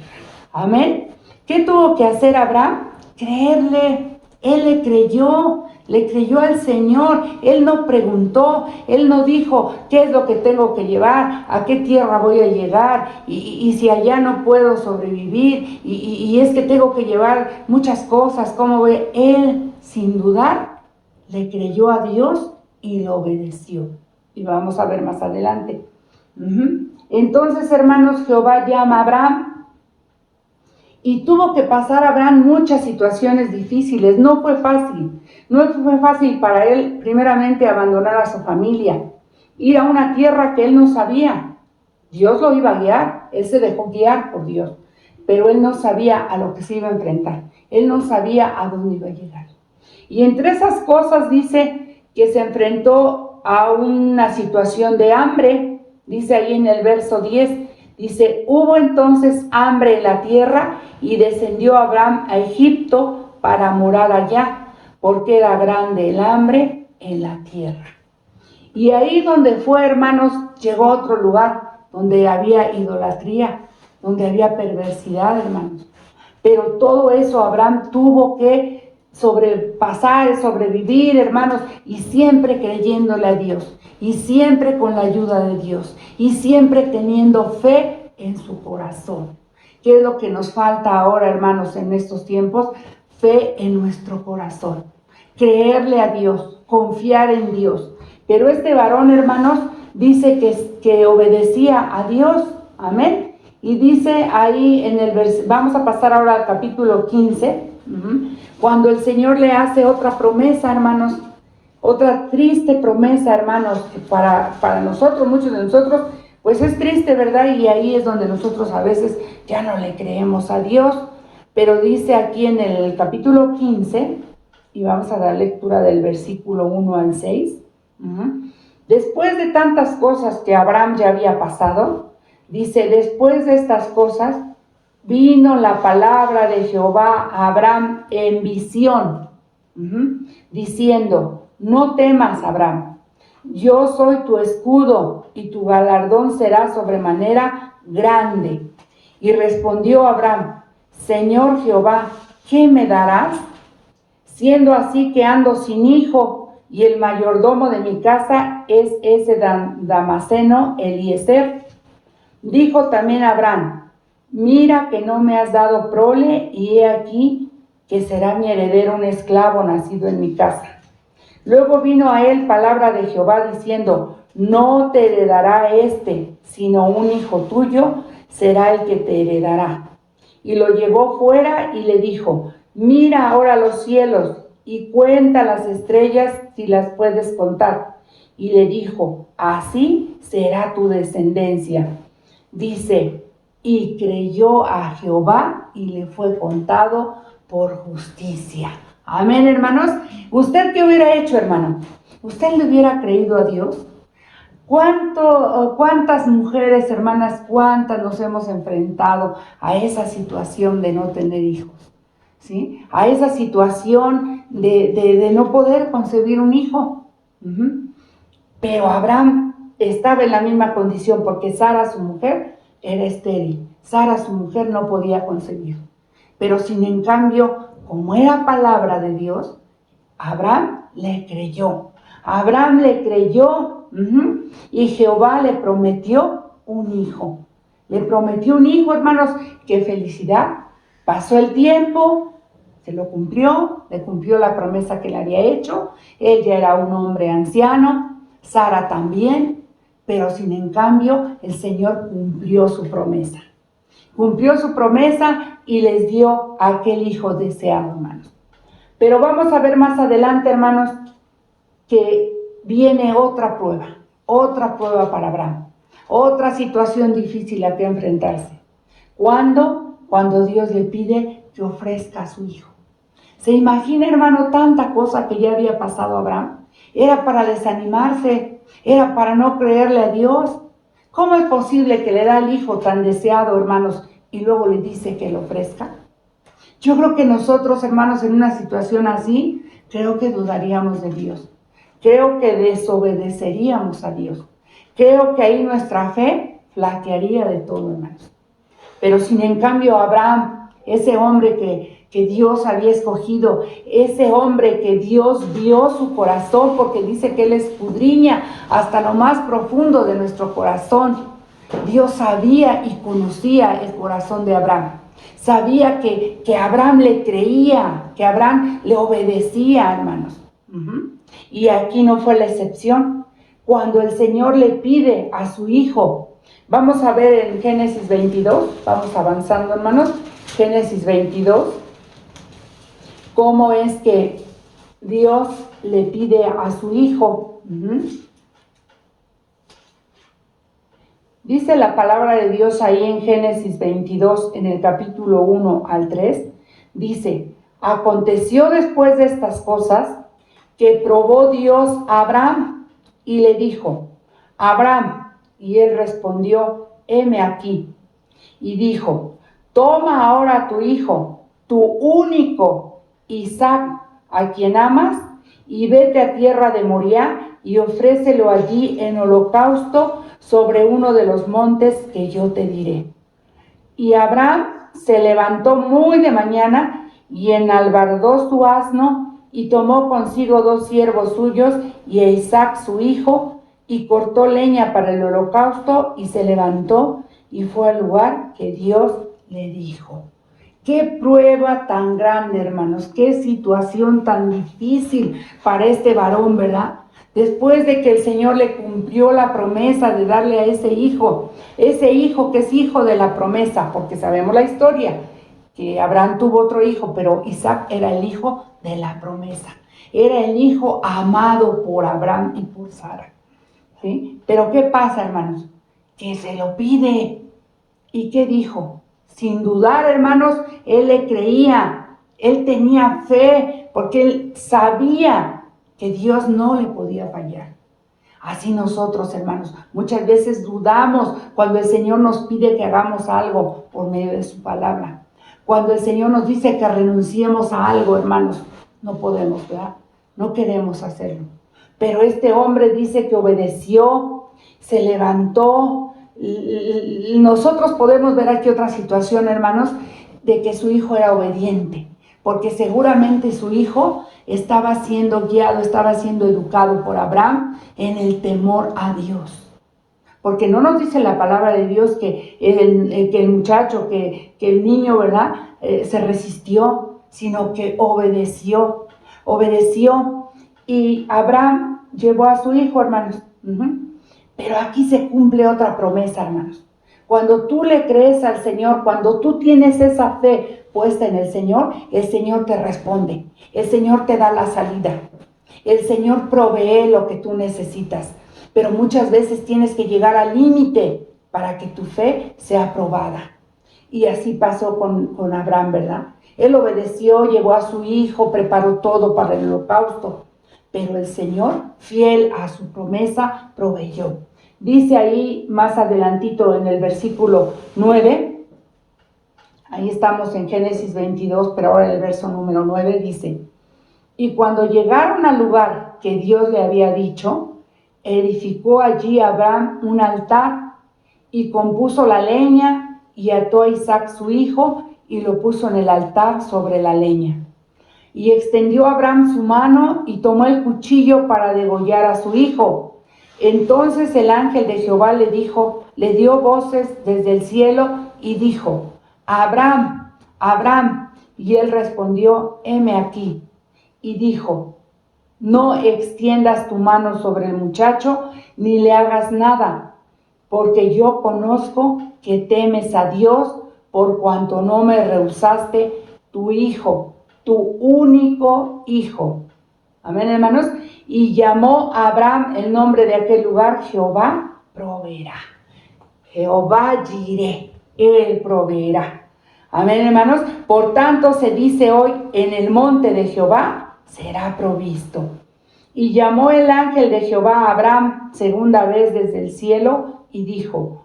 Amén. ¿Qué tuvo que hacer Abraham? Creerle. Él le creyó. Le creyó al Señor. Él no preguntó, él no dijo, ¿qué es lo que tengo que llevar? ¿A qué tierra voy a llegar? Y si allá no puedo sobrevivir, y es que tengo que llevar muchas cosas, ¿cómo voy? Él, sin dudar, le creyó a Dios y lo obedeció. Y vamos a ver más adelante. Entonces, hermanos, Jehová llama a Abraham. Y tuvo que pasar Abraham muchas situaciones difíciles. No fue fácil. No fue fácil para él, primeramente, abandonar a su familia, ir a una tierra que él no sabía. Dios lo iba a guiar, él se dejó guiar por Dios, pero él no sabía a lo que se iba a enfrentar. Él no sabía a dónde iba a llegar. Y entre esas cosas dice que se enfrentó a una situación de hambre. Dice ahí en el verso 10, dice, hubo entonces hambre en la tierra y descendió Abraham a Egipto para morar allá, porque era grande el hambre en la tierra. Y ahí donde fue, hermanos, llegó a otro lugar donde había idolatría, donde había perversidad, hermanos. Pero todo eso Abraham tuvo que sobrepasar, sobrevivir, hermanos, y siempre creyéndole a Dios, y siempre con la ayuda de Dios, y siempre teniendo fe en su corazón. ¿Qué es lo que nos falta ahora, hermanos, en estos tiempos? Fe en nuestro corazón, creerle a Dios, confiar en Dios. Pero este varón, hermanos, dice que obedecía a Dios, amén. Y dice ahí en el vamos a pasar ahora al capítulo 15, cuando el Señor le hace otra promesa, hermanos, otra triste promesa, hermanos, que para nosotros, muchos de nosotros, pues es triste, ¿verdad? Y ahí es donde nosotros a veces ya no le creemos a Dios. Pero dice aquí en el capítulo 15, y vamos a dar lectura del versículo 1 al 6, después de tantas cosas que Abraham ya había pasado, dice, después de estas cosas, vino la palabra de Jehová a Abraham en visión, diciendo, no temas, Abraham, yo soy tu escudo y tu galardón será sobremanera grande. Y respondió Abraham, Señor Jehová, ¿qué me darás? Siendo así que ando sin hijo y el mayordomo de mi casa es ese Damaseno Eliezer. Dijo también Abraham, mira que no me has dado prole y he aquí que será mi heredero un esclavo nacido en mi casa. Luego vino a él palabra de Jehová diciendo, no te heredará sino un hijo tuyo será el que te heredará. Y lo llevó fuera y le dijo, mira ahora los cielos y cuenta las estrellas si las puedes contar. Y le dijo, así será tu descendencia. Dice, y creyó a Jehová y le fue contado por justicia. Amén, hermanos. ¿Usted qué hubiera hecho, hermano? ¿Usted le hubiera creído a Dios? ¿Cuántas mujeres, hermanas, cuántas nos hemos enfrentado a esa situación de no tener hijos? ¿Sí? A esa situación de no poder concebir un hijo. Pero Abraham estaba en la misma condición porque Sara, su mujer, era estéril. Sara, su mujer, no podía concebir. Pero sin en cambio, como era palabra de Dios, Abraham le creyó. Abraham le creyó y Jehová le prometió un hijo. Le prometió un hijo, hermanos. ¡Qué felicidad! Pasó el tiempo, se lo cumplió, le cumplió la promesa que le había hecho. Él ya era un hombre anciano, Sara también, pero sin en cambio el Señor cumplió su promesa. Cumplió su promesa y les dio aquel hijo deseado, hermanos. Pero vamos a ver más adelante, hermanos, que viene otra prueba para Abraham, otra situación difícil a que enfrentarse. Cuando Dios le pide que ofrezca a su hijo. ¿Se imagina, hermano, tanta cosa que ya había pasado a Abraham? Era para desanimarse, era para no creerle a Dios. ¿Cómo es posible que le da al hijo tan deseado, hermanos, y luego le dice que lo ofrezca? Yo creo que nosotros, hermanos, en una situación así, creo que dudaríamos de Dios. Creo que desobedeceríamos a Dios. Creo que ahí nuestra fe flaquearía de todo, hermanos. Pero sin en cambio Abraham, ese hombre que Dios había escogido, ese hombre que Dios vio su corazón, porque dice que Él escudriña hasta lo más profundo de nuestro corazón. Dios sabía y conocía el corazón de Abraham. Sabía que Abraham le creía, que Abraham le obedecía, hermanos. Y aquí no fue la excepción. Cuando el Señor le pide a su hijo, vamos a ver en Génesis 22, vamos avanzando, hermanos, Génesis 22, cómo es que Dios le pide a su hijo. Dice la palabra de Dios ahí en Génesis 22, en el capítulo 1 al 3, dice: aconteció después de estas cosas que probó Dios a Abraham y le dijo: Abraham, y él respondió: heme aquí. Y dijo: toma ahora a tu hijo, tu único Isaac, a quien amas, y vete a tierra de Moriah y ofrécelo allí en holocausto sobre uno de los montes que yo te diré. Y Abraham se levantó muy de mañana y enalbardó su asno y tomó consigo 2 siervos suyos y a Isaac su hijo, y cortó leña para el holocausto y se levantó y fue al lugar que Dios le dijo. Qué prueba tan grande, hermanos, qué situación tan difícil para este varón, ¿verdad? Después de que el Señor le cumplió la promesa de darle a ese hijo que es hijo de la promesa, porque sabemos la historia, que Abraham tuvo otro hijo, pero Isaac era el hijo de la promesa, era el hijo amado por Abraham y por Sara, ¿sí? Pero ¿qué pasa, hermanos? Que se lo pide. ¿Y qué dijo? Sin dudar, hermanos, él le creía, él tenía fe, porque él sabía que Dios no le podía fallar. Así nosotros, hermanos, muchas veces dudamos cuando el Señor nos pide que hagamos algo por medio de su palabra. Cuando el Señor nos dice que renunciemos a algo, hermanos, no podemos, ¿verdad? No queremos hacerlo. Pero este hombre dice que obedeció, se levantó. Nosotros podemos ver aquí otra situación, hermanos, de que su hijo era obediente, porque seguramente su hijo estaba siendo guiado, estaba siendo educado por Abraham en el temor a Dios. Porque no nos dice la palabra de Dios que el muchacho, que el niño, ¿verdad? Se resistió, sino que obedeció. Y Abraham llevó a su hijo, hermanos. Pero aquí se cumple otra promesa, hermanos. Cuando tú le crees al Señor, cuando tú tienes esa fe puesta en el Señor te responde. El Señor te da la salida. El Señor provee lo que tú necesitas. Pero muchas veces tienes que llegar al límite para que tu fe sea aprobada. Y así pasó con Abraham, ¿verdad? Él obedeció, llevó a su hijo, preparó todo para el holocausto. Pero el Señor, fiel a su promesa, proveyó. Dice ahí más adelantito en el versículo 9, ahí estamos en Génesis 22, pero ahora el verso número 9 dice: y cuando llegaron al lugar que Dios le había dicho, edificó allí Abraham un altar y compuso la leña y ató a Isaac su hijo y lo puso en el altar sobre la leña. Y extendió Abraham su mano y tomó el cuchillo para degollar a su hijo. Entonces el ángel de Jehová le dio voces desde el cielo y dijo: Abraham, Abraham. Y él respondió: heme aquí. Y dijo: no extiendas tu mano sobre el muchacho, ni le hagas nada, porque yo conozco que temes a Dios, por cuanto no me rehusaste tu hijo, tu único hijo. Amén, hermanos. Y llamó a Abraham el nombre de aquel lugar: Jehová proveerá. Jehová Jireh, él proveerá. Amén, hermanos. Por tanto se dice hoy: en el monte de Jehová será provisto. Y llamó el ángel de Jehová a Abraham segunda vez desde el cielo y dijo: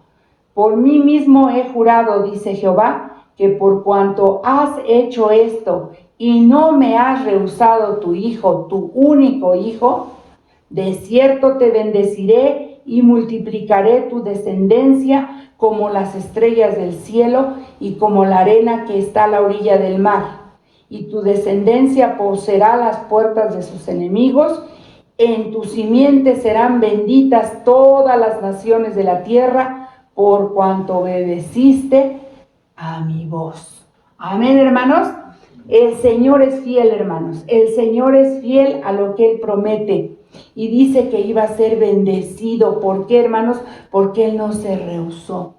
por mí mismo he jurado, dice Jehová, que por cuanto has hecho esto y no me has rehusado tu hijo, tu único hijo, de cierto te bendeciré y multiplicaré tu descendencia como las estrellas del cielo y como la arena que está a la orilla del mar. y tu descendencia poseerá las puertas de sus enemigos. En tu simiente serán benditas todas las naciones de la tierra, por cuanto obedeciste a mi voz. Amén, hermanos. El Señor es fiel, hermanos. El Señor es fiel a lo que Él promete. Y dice que iba a ser bendecido. ¿Por qué, hermanos? Porque Él no se rehusó.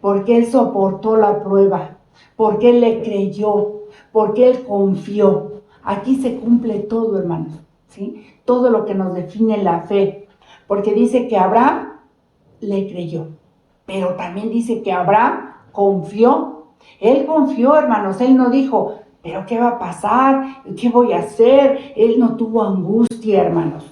Porque Él soportó la prueba. Porque Él le creyó. Porque Él confió. Aquí se cumple todo, hermanos, ¿sí? Todo lo que nos define la fe. Porque dice que Abraham le creyó. Pero también dice que Abraham confió. Él confió, hermanos. Él no dijo, ¿pero qué va a pasar? ¿Qué voy a hacer? Él no tuvo angustia, hermanos.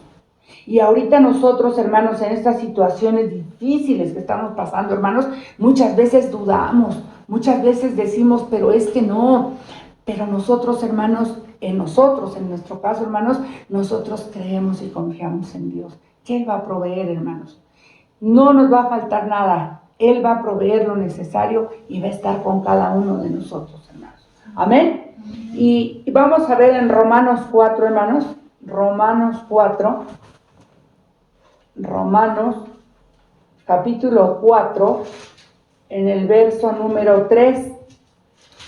Y ahorita nosotros, hermanos, en estas situaciones difíciles que estamos pasando, hermanos, muchas veces dudamos, muchas veces decimos, pero es que no. Pero nosotros, hermanos, en nuestro caso, hermanos, nosotros creemos y confiamos en Dios, que Él va a proveer, hermanos. No nos va a faltar nada. Él va a proveer lo necesario y va a estar con cada uno de nosotros, hermanos. Amén. Y vamos a ver en Romanos 4, hermanos. Romanos capítulo 4, en el verso número 3.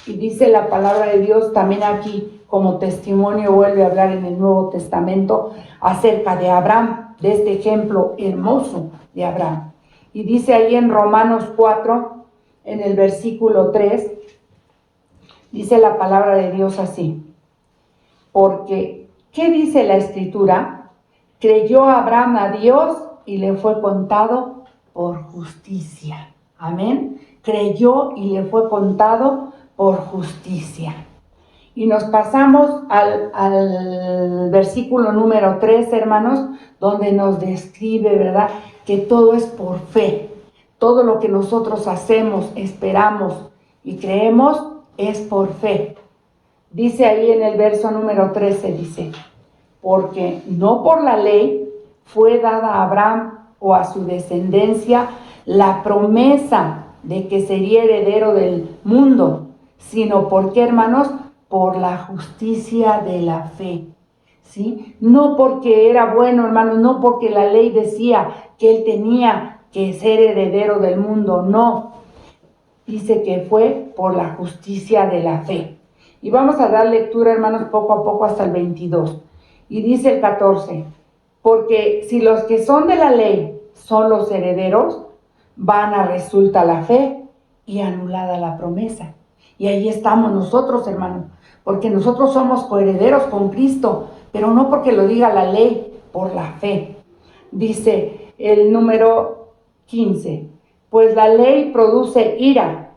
Y dice la palabra de Dios también aquí, como testimonio, vuelve a hablar en el Nuevo Testamento acerca de Abraham, de este ejemplo hermoso de Abraham. Y dice ahí en Romanos 4, en el versículo 3, dice la palabra de Dios así. Porque, ¿qué dice la Escritura? Creyó Abraham a Dios y le fue contado por justicia. Amén. Creyó y le fue contado por justicia. Y nos pasamos al versículo número 3, hermanos, donde nos describe, ¿verdad?, que todo es por fe. Todo lo que nosotros hacemos, esperamos y creemos es por fe. Dice ahí en el verso número 13, dice, porque no por la ley fue dada a Abraham o a su descendencia la promesa de que sería heredero del mundo, sino porque, hermanos, por la justicia de la fe, ¿sí? No porque era bueno, hermanos, no porque la ley decía que él tenía que ser heredero del mundo, no. Dice que fue por la justicia de la fe. Y vamos a dar lectura, hermanos, poco a poco hasta el 22. Y dice el 14, porque si los que son de la ley son los herederos, vana resulta la fe y anulada la promesa. Y ahí estamos nosotros, hermanos, porque nosotros somos coherederos con Cristo, pero no porque lo diga la ley, por la fe. Dice el número 15, pues la ley produce ira,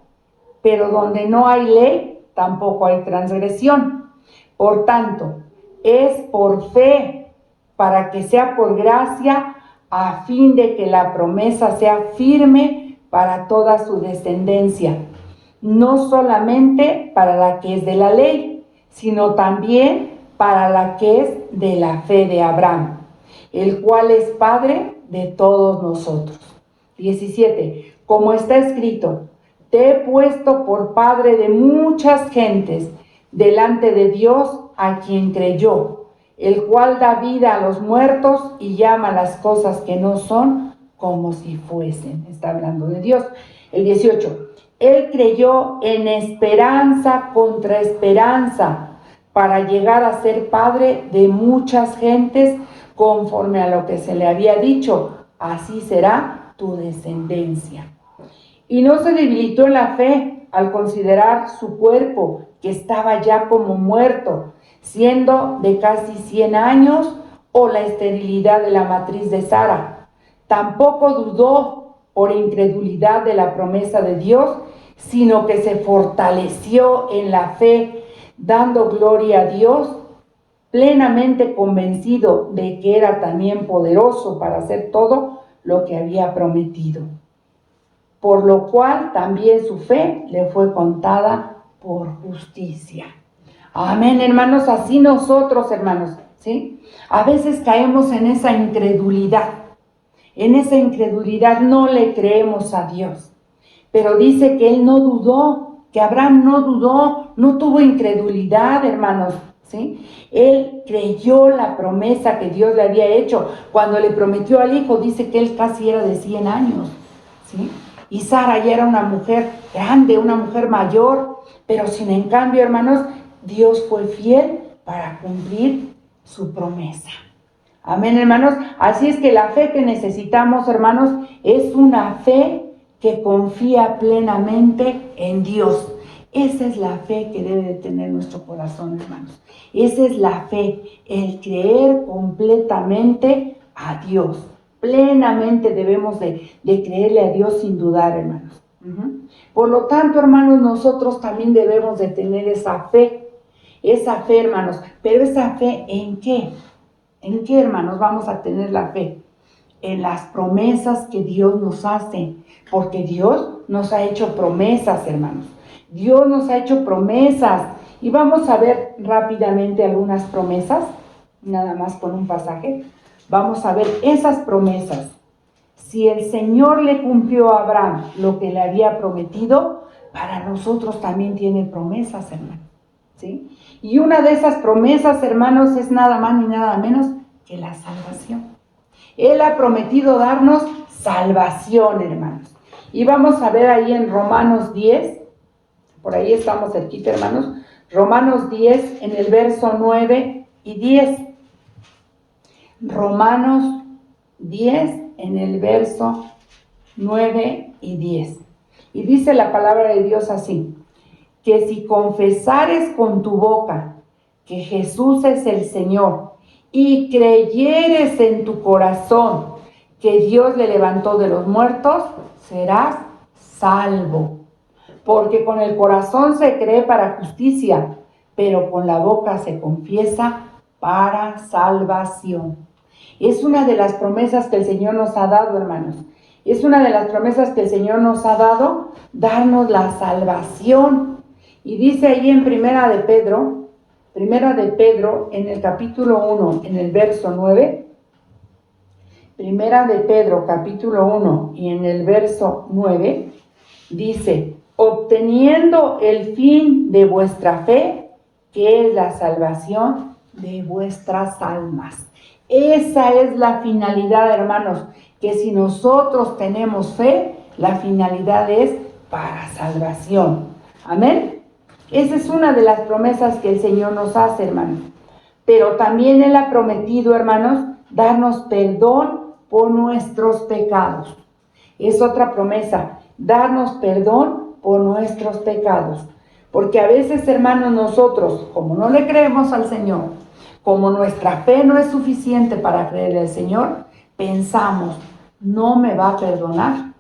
pero donde no hay ley, tampoco hay transgresión. Por tanto, es por fe, para que sea por gracia, a fin de que la promesa sea firme para toda su descendencia, no solamente para la que es de la ley, sino también para la que es de la fe de Abraham, el cual es Padre de todos nosotros. 17. Como está escrito, te he puesto por padre de muchas gentes delante de Dios a quien creyó, el cual da vida a los muertos y llama las cosas que no son como si fuesen. Está hablando de Dios. El 18. Él creyó en esperanza contra esperanza para llegar a ser padre de muchas gentes conforme a lo que se le había dicho. Así será tu descendencia. Y no se debilitó en la fe al considerar su cuerpo, que estaba ya como muerto, siendo de casi 100 años, o la esterilidad de la matriz de Sara. Tampoco dudó por incredulidad de la promesa de Dios, sino que se fortaleció en la fe, dando gloria a Dios, plenamente convencido de que era también poderoso para hacer todo lo que había prometido. Por lo cual también su fe le fue contada por justicia. Amén, hermanos, así nosotros, hermanos, ¿sí? A veces caemos en esa incredulidad. En esa incredulidad no le creemos a Dios. Pero dice que él no dudó, que Abraham no dudó, no tuvo incredulidad, hermanos, ¿sí? Él creyó la promesa que Dios le había hecho. Cuando le prometió al hijo, dice que él casi era de 100 años, ¿sí? Y Sara ya era una mujer grande, una mujer mayor, pero sin en cambio, hermanos, Dios fue fiel para cumplir su promesa. Amén, hermanos. Así es que la fe que necesitamos, hermanos, es una fe que confía plenamente en Dios. Esa es la fe que debe de tener nuestro corazón, hermanos. Esa es la fe, el creer completamente a Dios. Plenamente debemos de creerle a Dios sin dudar, hermanos. Por lo tanto, hermanos, nosotros también debemos de tener esa fe, hermanos. Pero esa fe, ¿en qué? ¿En qué, hermanos, vamos a tener la fe? En las promesas que Dios nos hace, porque Dios nos ha hecho promesas, hermanos. Dios nos ha hecho promesas, y vamos a ver rápidamente algunas promesas, nada más con un pasaje. Vamos a ver esas promesas. Si el Señor le cumplió a Abraham lo que le había prometido, para nosotros también tiene promesas, hermanos, ¿sí? Y una de esas promesas, hermanos, es nada más ni nada menos que la salvación. Él ha prometido darnos salvación, hermanos. Y vamos a ver ahí en Romanos 10, por ahí estamos cerquita, hermanos. Romanos 10 en el verso 9 y 10. Romanos 10 en el verso 9 y 10. Y dice la palabra de Dios así: que si confesares con tu boca que Jesús es el Señor y creyeres en tu corazón que Dios le levantó de los muertos, serás salvo. Porque con el corazón se cree para justicia, pero con la boca se confiesa para salvación. Es una de las promesas que el Señor nos ha dado, hermanos. Es una de las promesas que el Señor nos ha dado, darnos la salvación. Y dice ahí en Primera de Pedro, en el capítulo 1, en el verso 9, Primera de Pedro, capítulo 1, y en el verso 9, dice: obteniendo el fin de vuestra fe, que es la salvación de vuestras almas. Esa es la finalidad, hermanos, que si nosotros tenemos fe, la finalidad es para salvación. Amén. Esa es una de las promesas que el Señor nos hace, hermanos. Pero también Él ha prometido, hermanos, darnos perdón por nuestros pecados. Es otra promesa, darnos perdón por nuestros pecados. Porque a veces, hermanos, nosotros, como no le creemos al Señor, como nuestra fe no es suficiente para creerle al Señor, pensamos: no me va a perdonar.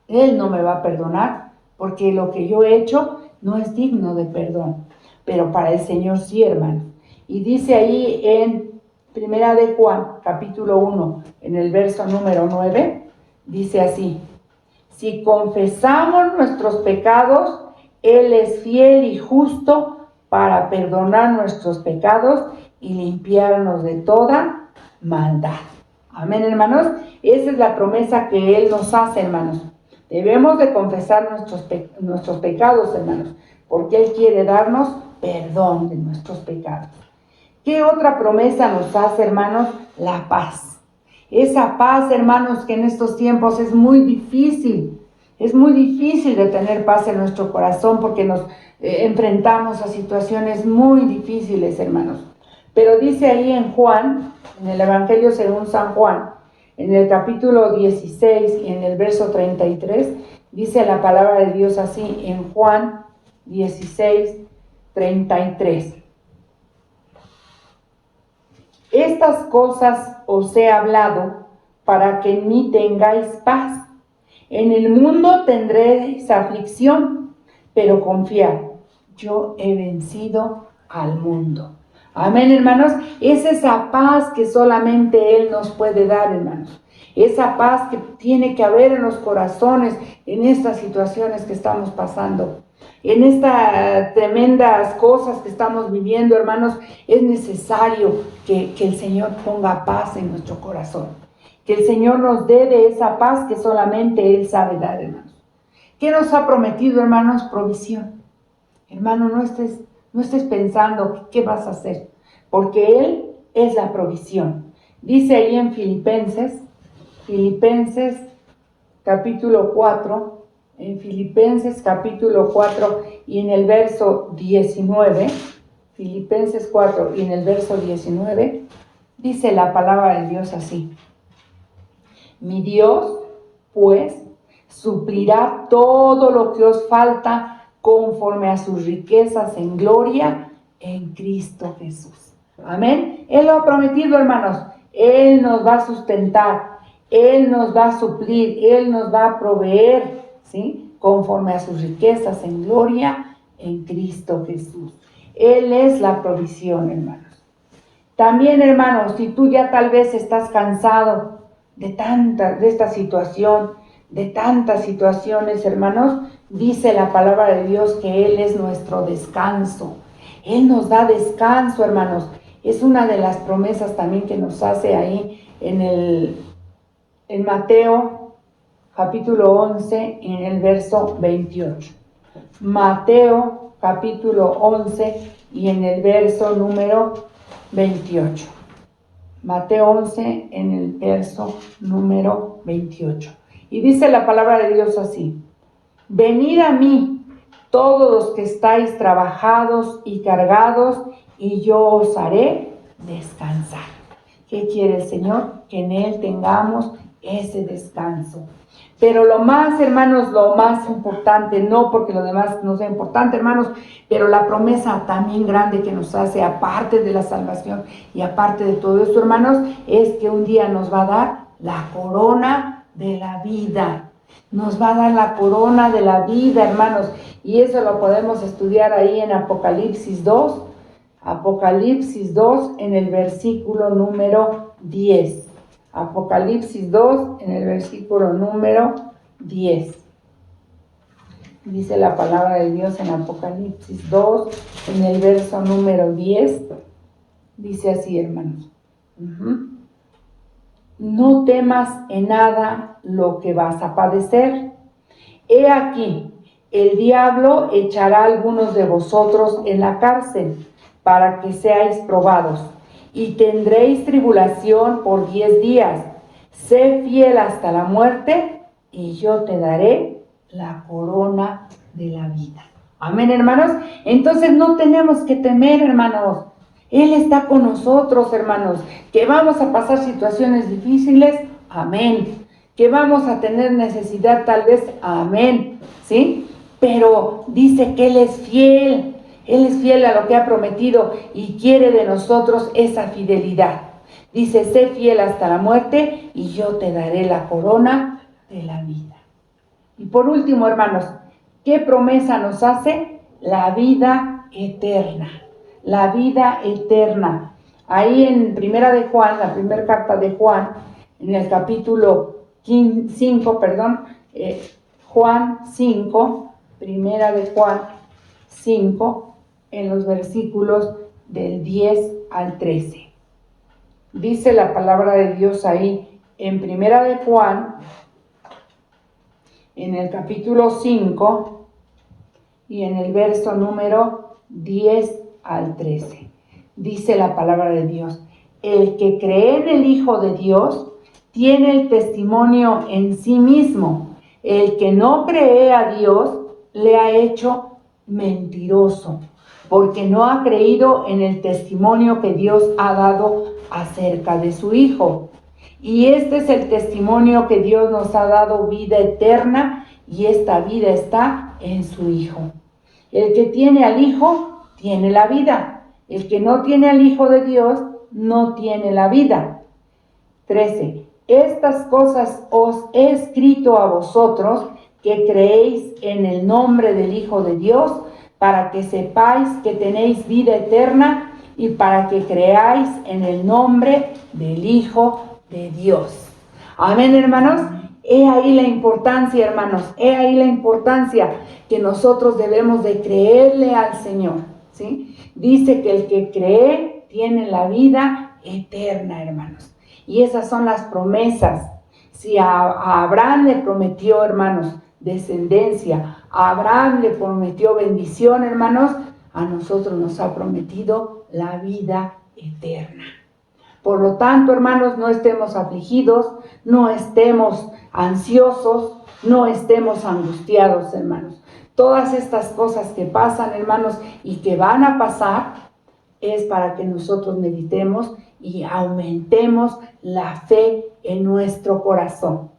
Él no me va a perdonar porque lo que yo he hecho no es digno de perdón. Pero para el Señor sí, hermano. Y dice ahí en Primera de Juan, capítulo 1, en el verso número 9, dice así: si confesamos nuestros pecados, Él es fiel y justo para perdonar nuestros pecados y limpiarnos de toda maldad. Amén, hermanos. Esa es la promesa que Él nos hace, hermanos. Debemos de confesar nuestros pecados, hermanos, porque Él quiere darnos perdón de nuestros pecados. ¿Qué otra promesa nos hace, hermanos? La paz. Esa paz, hermanos, que en estos tiempos es muy difícil. Es muy difícil de tener paz en nuestro corazón porque nos enfrentamos a situaciones muy difíciles, hermanos. Pero dice ahí en Juan, en el Evangelio según San Juan, en el capítulo 16 y en el verso 33, dice la palabra de Dios así, en Juan 16, 33. Estas cosas os he hablado para que en mí tengáis paz. En el mundo tendréis aflicción, pero confiad, yo he vencido al mundo. Amén, hermanos. Es esa paz que solamente Él nos puede dar, hermanos. Esa paz que tiene que haber en los corazones en estas situaciones que estamos pasando. En estas tremendas cosas que estamos viviendo, hermanos, es necesario que el Señor ponga paz en nuestro corazón. Que el Señor nos dé de esa paz que solamente Él sabe dar, hermanos. ¿Qué nos ha prometido, hermanos? Provisión. Hermano, no estés pensando qué vas a hacer, porque Él es la provisión. Dice ahí en Filipenses capítulo 4, y en el verso 19, Filipenses 4 y en el verso 19, dice la palabra de Dios así: mi Dios, pues, suplirá todo lo que os falta conforme a sus riquezas en gloria en Cristo Jesús. Amén. Él lo ha prometido, hermanos. Él nos va a sustentar, Él nos va a suplir, Él nos va a proveer, ¿sí? Conforme a sus riquezas en gloria en Cristo Jesús. Él es la provisión, hermanos. También, hermanos, si tú ya tal vez estás cansado de esta situación, de tantas situaciones, hermanos, dice la palabra de Dios que Él es nuestro descanso. Él nos da descanso, hermanos. Es una de las promesas también que nos hace ahí en Mateo capítulo 11, en el verso 28. Mateo capítulo 11 y en el verso número 28. Mateo 11 en el verso número 28. Y dice la palabra de Dios así: venid a mí, todos los que estáis trabajados y cargados, y yo os haré descansar. ¿Qué quiere el Señor? Que en Él tengamos ese descanso. Pero lo más, hermanos, lo más importante, no porque lo demás no sea importante, hermanos, pero la promesa también grande que nos hace, aparte de la salvación y aparte de todo esto, hermanos, es que un día nos va a dar la corona de la vida. Nos va a dar la corona de la vida, hermanos, y eso lo podemos estudiar ahí en Apocalipsis 2. Apocalipsis 2 en el versículo número 10. Apocalipsis 2 en el versículo número 10. Dice la palabra de Dios en Apocalipsis 2 en el verso número 10. Dice así, hermanos: no temas en nada lo que vas a padecer. He aquí, el diablo echará a algunos de vosotros en la cárcel para que seáis probados, y tendréis tribulación por 10 días. Sé fiel hasta la muerte, y yo te daré la corona de la vida. Amén, hermanos. Entonces no tenemos que temer, hermanos. Él está con nosotros, hermanos. Que vamos a pasar situaciones difíciles, amén. Que vamos a tener necesidad tal vez, amén, ¿sí? Pero dice que Él es fiel. Él es fiel a lo que ha prometido y quiere de nosotros esa fidelidad. Dice: sé fiel hasta la muerte y yo te daré la corona de la vida. Y por último, hermanos, ¿qué promesa nos hace? La vida eterna. La vida eterna. Ahí en Primera de Juan, la primera carta de Juan, en el capítulo 5, Juan 5, Primera de Juan 5, en los versículos del 10 al 13. Dice la palabra de Dios ahí en Primera de Juan, en el capítulo 5 y en el verso número 10 al 13. Dice la palabra de Dios: el que cree en el Hijo de Dios tiene el testimonio en sí mismo. El que no cree a Dios le ha hecho mentiroso, porque no ha creído en el testimonio que Dios ha dado acerca de su Hijo. Y este es el testimonio que Dios nos ha dado: vida eterna, y esta vida está en su Hijo. El que tiene al Hijo tiene la vida. El que no tiene al Hijo de Dios no tiene la vida. 13. Estas cosas os he escrito a vosotros que creéis en el nombre del Hijo de Dios, para que sepáis que tenéis vida eterna y para que creáis en el nombre del Hijo de Dios. Amén, hermanos. He ahí la importancia, hermanos. He ahí la importancia que nosotros debemos de creerle al Señor, ¿sí? Dice que el que cree tiene la vida eterna, hermanos. Y esas son las promesas. Si a Abraham le prometió, hermanos, descendencia. A Abraham le prometió bendición, hermanos. A nosotros nos ha prometido la vida eterna. Por lo tanto, hermanos, no estemos afligidos, no estemos ansiosos, no estemos angustiados, hermanos. Todas estas cosas que pasan, hermanos, y que van a pasar, es para que nosotros meditemos y aumentemos la fe en nuestro corazón.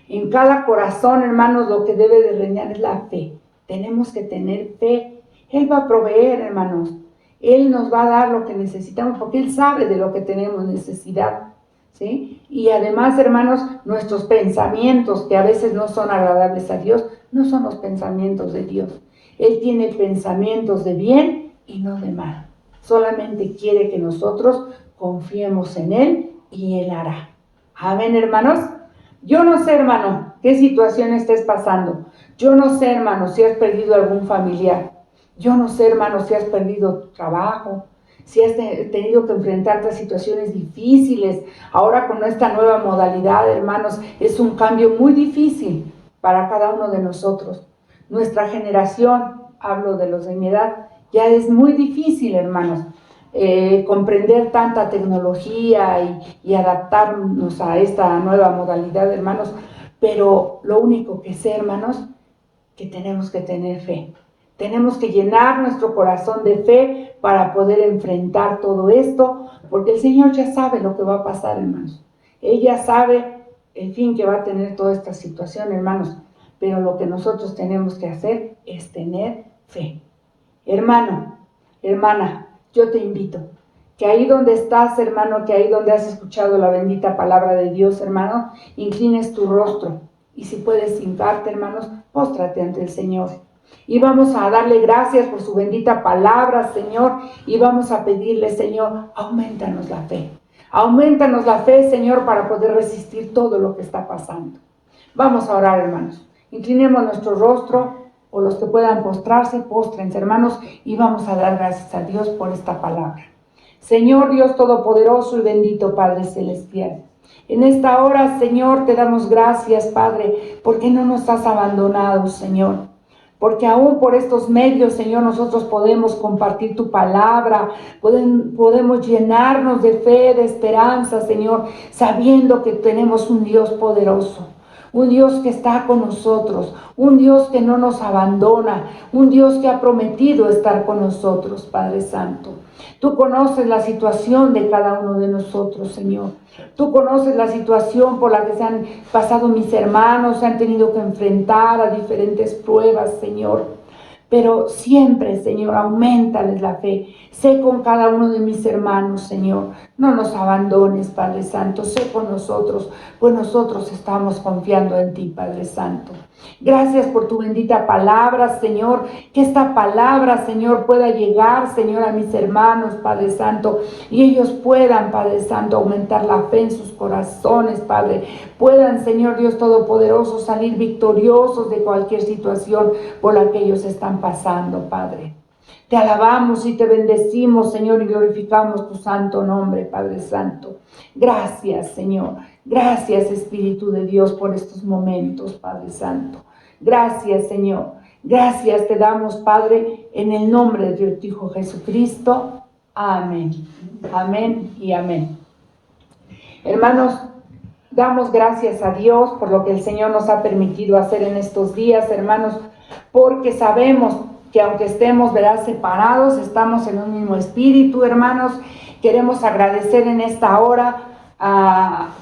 En cada corazón, hermanos, lo que debe de reinar es la fe. Tenemos que tener fe. Él va a proveer, hermanos. Él nos va a dar lo que necesitamos porque Él sabe de lo que tenemos necesidad, ¿sí? Y además, hermanos, nuestros pensamientos, que a veces no son agradables a Dios, no son los pensamientos de Dios. Él tiene pensamientos de bien y no de mal. Solamente quiere que nosotros confiemos en Él y Él hará. Amén, hermanos. Yo no sé, hermano, qué situación estés pasando. Yo no sé, hermano, si has perdido algún familiar. Yo no sé, hermano, si has perdido tu trabajo, si has tenido que enfrentarte a situaciones difíciles. Ahora con esta nueva modalidad, hermanos, es un cambio muy difícil para cada uno de nosotros. Nuestra generación, hablo de los de mi edad, ya es muy difícil, hermanos, comprender tanta tecnología y adaptarnos a esta nueva modalidad, hermanos. Pero lo único que sé, hermanos, que tenemos que tener fe. Tenemos que llenar nuestro corazón de fe para poder enfrentar todo esto, porque el Señor ya sabe lo que va a pasar, hermanos. Él ya sabe el fin que va a tener toda esta situación, hermanos. Pero lo que nosotros tenemos que hacer es tener fe. Hermano, hermana, yo te invito que ahí donde estás, hermano, que ahí donde has escuchado la bendita palabra de Dios, hermano, inclines tu rostro. Y si puedes hincarte, hermanos, póstrate ante el Señor. Y vamos a darle gracias por su bendita palabra, Señor. Y vamos a pedirle, Señor, aumentanos la fe. Aumentanos la fe, Señor, para poder resistir todo lo que está pasando. Vamos a orar, hermanos. Inclinemos nuestro rostro, o los que puedan postrarse, póstrense, hermanos, y vamos a dar gracias a Dios por esta palabra. Señor Dios Todopoderoso y bendito Padre Celestial, en esta hora, Señor, te damos gracias, Padre, porque no nos has abandonado, Señor. Porque aún por estos medios, Señor, nosotros podemos compartir tu palabra, podemos llenarnos de fe, de esperanza, Señor, sabiendo que tenemos un Dios poderoso. Un Dios que está con nosotros, un Dios que no nos abandona, un Dios que ha prometido estar con nosotros, Padre Santo. Tú conoces la situación de cada uno de nosotros, Señor. Tú conoces la situación por la que se han pasado mis hermanos, se han tenido que enfrentar a diferentes pruebas, Señor. Pero siempre, Señor, auméntales la fe. Sé con cada uno de mis hermanos, Señor. No nos abandones, Padre Santo. Sé con nosotros, pues nosotros estamos confiando en ti, Padre Santo. Gracias por tu bendita palabra, Señor. Que esta palabra, Señor, pueda llegar, Señor, a mis hermanos, Padre Santo. Y ellos puedan, Padre Santo, aumentar la fe en sus corazones, Padre. Puedan, Señor Dios Todopoderoso, salir victoriosos de cualquier situación por la que ellos están pasando, Padre. Te alabamos y te bendecimos, Señor, y glorificamos tu santo nombre, Padre Santo. Gracias, Señor. Gracias, Espíritu de Dios, por estos momentos, Padre Santo. Gracias, Señor. Gracias te damos, Padre, en el nombre de tu Hijo Jesucristo. Amén. Amén y amén. Hermanos, damos gracias a Dios por lo que el Señor nos ha permitido hacer en estos días, hermanos, porque sabemos que aunque estemos, ¿verdad?, separados, estamos en un mismo espíritu, hermanos. Queremos agradecer en esta hora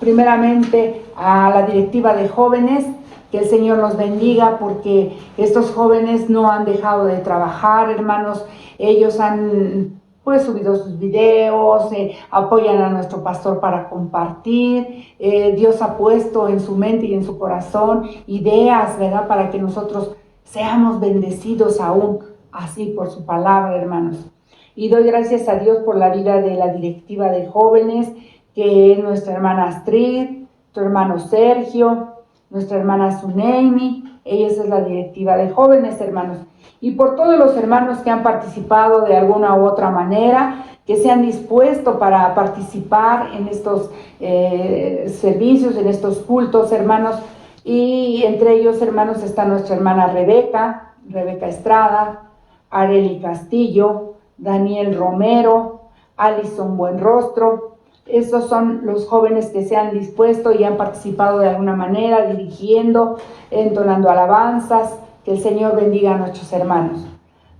primeramente a la directiva de jóvenes, que el Señor los bendiga, porque estos jóvenes no han dejado de trabajar, hermanos. Ellos han subido sus videos, apoyan a nuestro pastor para compartir. Dios ha puesto en su mente y en su corazón ideas, ¿verdad?, para que nosotros seamos bendecidos aún así por su palabra, hermanos. Y doy gracias a Dios por la vida de la directiva de jóvenes, que es nuestra hermana Astrid, tu hermano Sergio, nuestra hermana Zuneimi. Ella es la directiva de jóvenes, hermanos. Y por todos los hermanos que han participado de alguna u otra manera, que se han dispuesto para participar en estos servicios, en estos cultos, hermanos. Y entre ellos, hermanos, está nuestra hermana Rebeca Estrada, Areli Castillo, Daniel Romero, Alison Buenrostro. Esos son los jóvenes que se han dispuesto y han participado de alguna manera, dirigiendo, entonando alabanzas. Que el Señor bendiga a nuestros hermanos.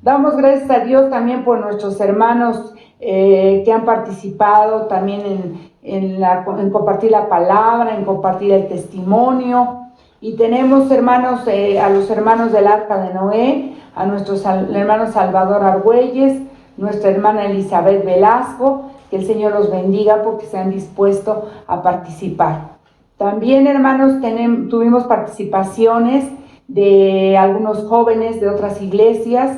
Damos gracias a Dios también por nuestros hermanos que han participado también en compartir la palabra, en compartir el testimonio. Y tenemos, hermanos, a los hermanos del Arca de Noé, a nuestro hermano Salvador Argüelles, nuestra hermana Elizabeth Velasco. Que el Señor los bendiga porque se han dispuesto a participar. También, hermanos, tuvimos participaciones de algunos jóvenes de otras iglesias,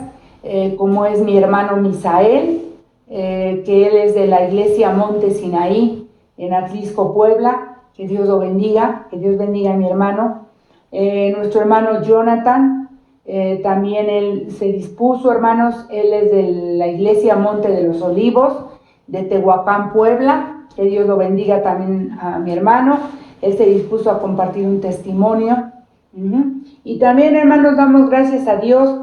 como es mi hermano Misael, que él es de la iglesia Monte Sinaí, en Atlisco, Puebla. Que Dios lo bendiga, que Dios bendiga a mi hermano. Nuestro hermano Jonathan, también él se dispuso, hermanos, él es de la iglesia Monte de los Olivos, de Tehuacán, Puebla. Que Dios lo bendiga también a mi hermano. Él se dispuso a compartir un testimonio. Y también, hermanos, damos gracias a Dios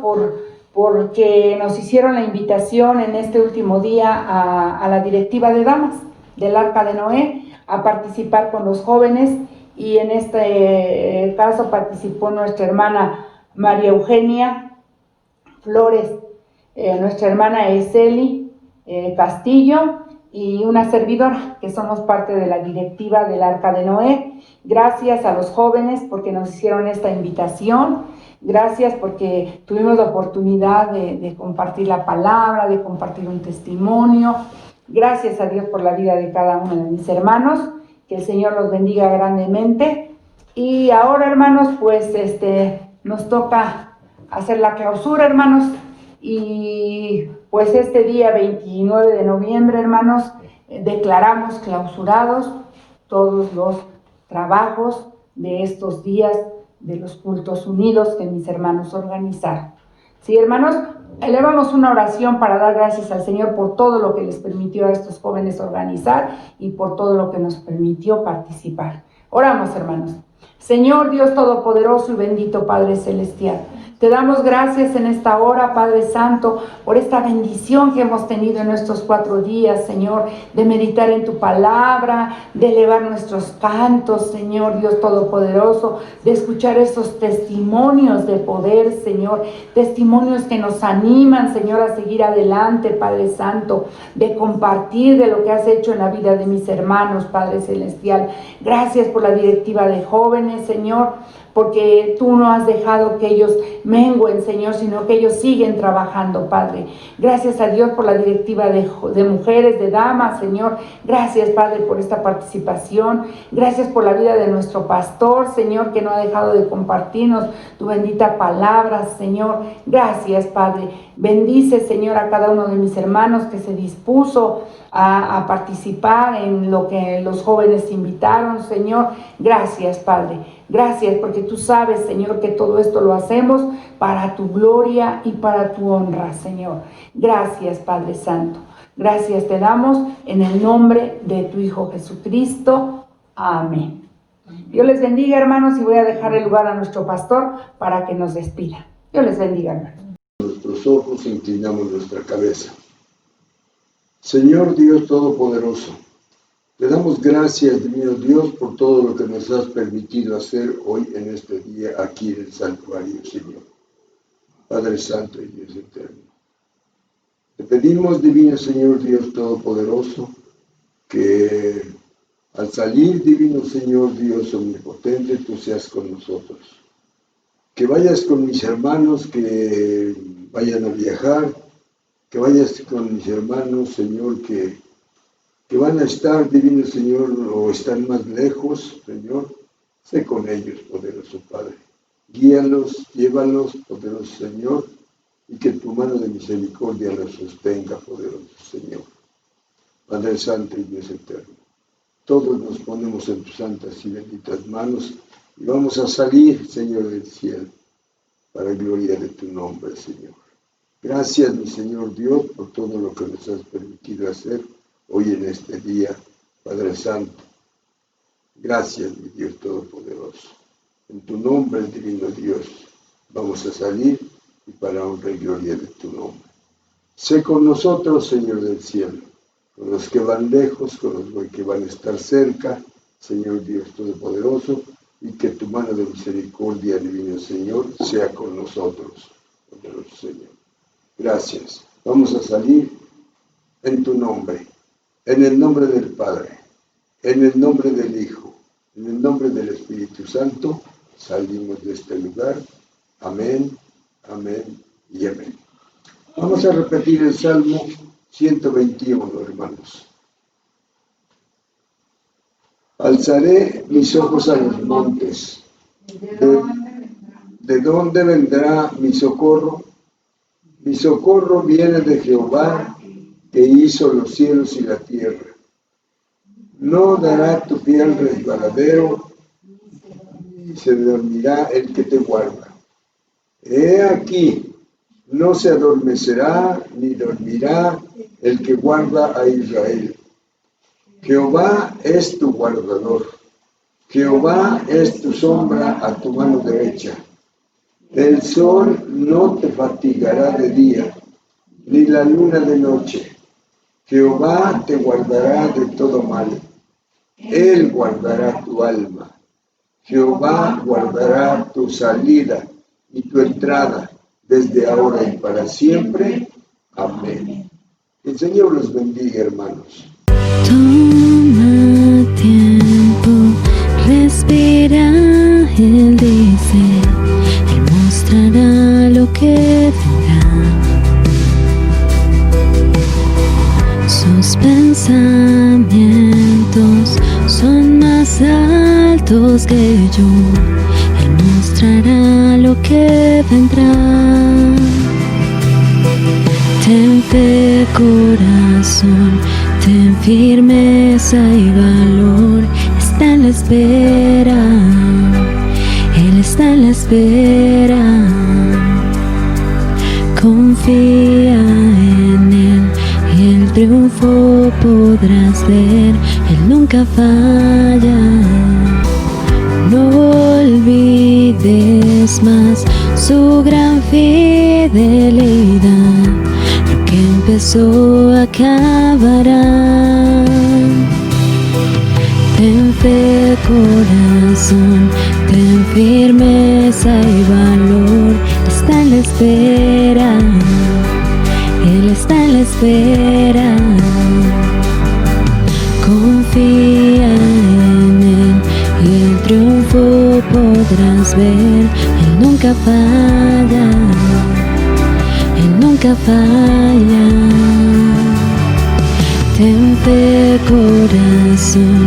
porque nos hicieron la invitación en este último día a la directiva de damas del Arca de Noé a participar con los jóvenes, y en este caso participó nuestra hermana María Eugenia Flores, nuestra hermana Eseli Castillo y una servidora, que somos parte de la directiva del Arca de Noé. Gracias a los jóvenes porque nos hicieron esta invitación. Gracias porque tuvimos la oportunidad de compartir la palabra, de compartir un testimonio. Gracias a Dios por la vida de cada uno de mis hermanos. Que el Señor los bendiga grandemente. Y ahora, hermanos, pues nos toca hacer la clausura, hermanos. Y pues este día 29 de noviembre, hermanos, declaramos clausurados todos los trabajos de estos días de los cultos unidos que mis hermanos organizaron. Sí, hermanos, elevamos una oración para dar gracias al Señor por todo lo que les permitió a estos jóvenes organizar y por todo lo que nos permitió participar. Oramos, hermanos. Señor Dios Todopoderoso y bendito Padre Celestial, te damos gracias en esta hora, Padre Santo, por esta bendición que hemos tenido en estos 4 días, Señor, de meditar en tu palabra, de elevar nuestros cantos, Señor Dios Todopoderoso, de escuchar esos testimonios de poder, Señor, testimonios que nos animan, Señor, a seguir adelante, Padre Santo, de compartir de lo que has hecho en la vida de mis hermanos, Padre Celestial. Gracias por la directiva de jóvenes, Señor, porque tú no has dejado que ellos mengüen, Señor, sino que ellos siguen trabajando, Padre. Gracias a Dios por la directiva de mujeres, de damas, Señor. Gracias, Padre, por esta participación. Gracias por la vida de nuestro pastor, Señor, que no ha dejado de compartirnos tu bendita palabra, Señor. Gracias, Padre. Bendice, Señor, a cada uno de mis hermanos que se dispuso a participar en lo que los jóvenes invitaron, Señor. Gracias, Padre. Gracias porque tú sabes, Señor, que todo esto lo hacemos para tu gloria y para tu honra, Señor. Gracias, Padre Santo. Gracias te damos en el nombre de tu Hijo Jesucristo. Amén. Dios les bendiga, hermanos, y voy a dejar el lugar a nuestro pastor para que nos despida. Dios les bendiga, hermanos. Nuestros ojos, inclinamos nuestra cabeza. Señor Dios Todopoderoso, te damos gracias, divino Dios, por todo lo que nos has permitido hacer hoy en este día aquí en el santuario, Señor. Padre Santo y Dios eterno. Te pedimos, divino Señor Dios Todopoderoso, que al salir, divino Señor Dios Omnipotente, tú seas con nosotros. Que vayas con mis hermanos que vayan a viajar, que vayas con mis hermanos, Señor, que van a estar, divino Señor, o están más lejos, Señor. Sé con ellos, poderoso Padre. Guíalos, llévalos, poderoso Señor, y que tu mano de misericordia los sostenga, poderoso Señor. Padre Santo y Dios eterno, todos nos ponemos en tus santas y benditas manos y vamos a salir, Señor, del cielo, para gloria de tu nombre, Señor. Gracias, mi Señor Dios, por todo lo que nos has permitido hacer hoy en este día, Padre Santo. Gracias, mi Dios Todopoderoso. En tu nombre, divino Dios, vamos a salir y para honra y gloria de tu nombre. Sé con nosotros, Señor del cielo, con los que van lejos, con los que van a estar cerca, Señor Dios Todopoderoso, y que tu mano de misericordia, divino Señor, sea con nosotros, poderoso Señor. Gracias. Vamos a salir en tu nombre, en el nombre del Padre, en el nombre del Hijo, en el nombre del Espíritu Santo, salimos de este lugar. Amén, amén y amén. Vamos a repetir el Salmo 121, hermanos. Alzaré mis ojos a los montes. ¿De dónde vendrá mi socorro? Mi socorro viene de Jehová, que hizo los cielos y la tierra. No dará tu pie al resbaladero, y se dormirá el que te guarda. He aquí, no se adormecerá ni dormirá el que guarda a Israel. Jehová es tu guardador. Jehová es tu sombra a tu mano derecha. El sol no te fatigará de día, ni la luna de noche. Jehová te guardará de todo mal. Él guardará tu alma. Jehová guardará tu salida y tu entrada desde ahora y para siempre. Amén. El Señor los bendiga, hermanos. Toma tiempo, respira, Él dice, Él mostrará lo que vendrá. Sus pensamientos son más altos que yo, Él mostrará lo que vendrá. Ten fe, corazón, ten firmeza y valor. Está en la espera, Él está en la espera. Confía en Él y el triunfo podrás ver. Él nunca falla. No olvides más su gran fidelidad. Que empezó acabará. Ten fe, corazón, ten firmeza y valor. Está en la espera, Él está en la espera. Confía en Él y el triunfo podrás ver. Él nunca falla. Nunca falla. Ten fe, corazón,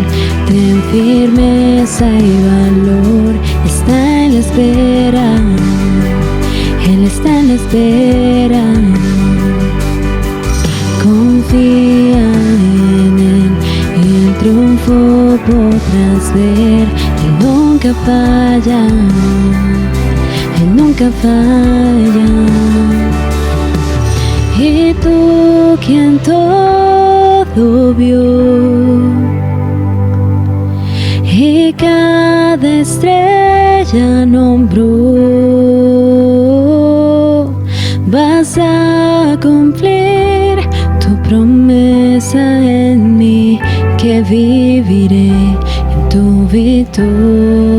ten firmeza y valor. Está en la espera, Él está en la espera. Confía en Él y el triunfo podrás ver. Él nunca falla, Él nunca falla. Y tú, quien todo vio, y cada estrella nombró, vas a cumplir tu promesa en mí, que viviré en tu victoria.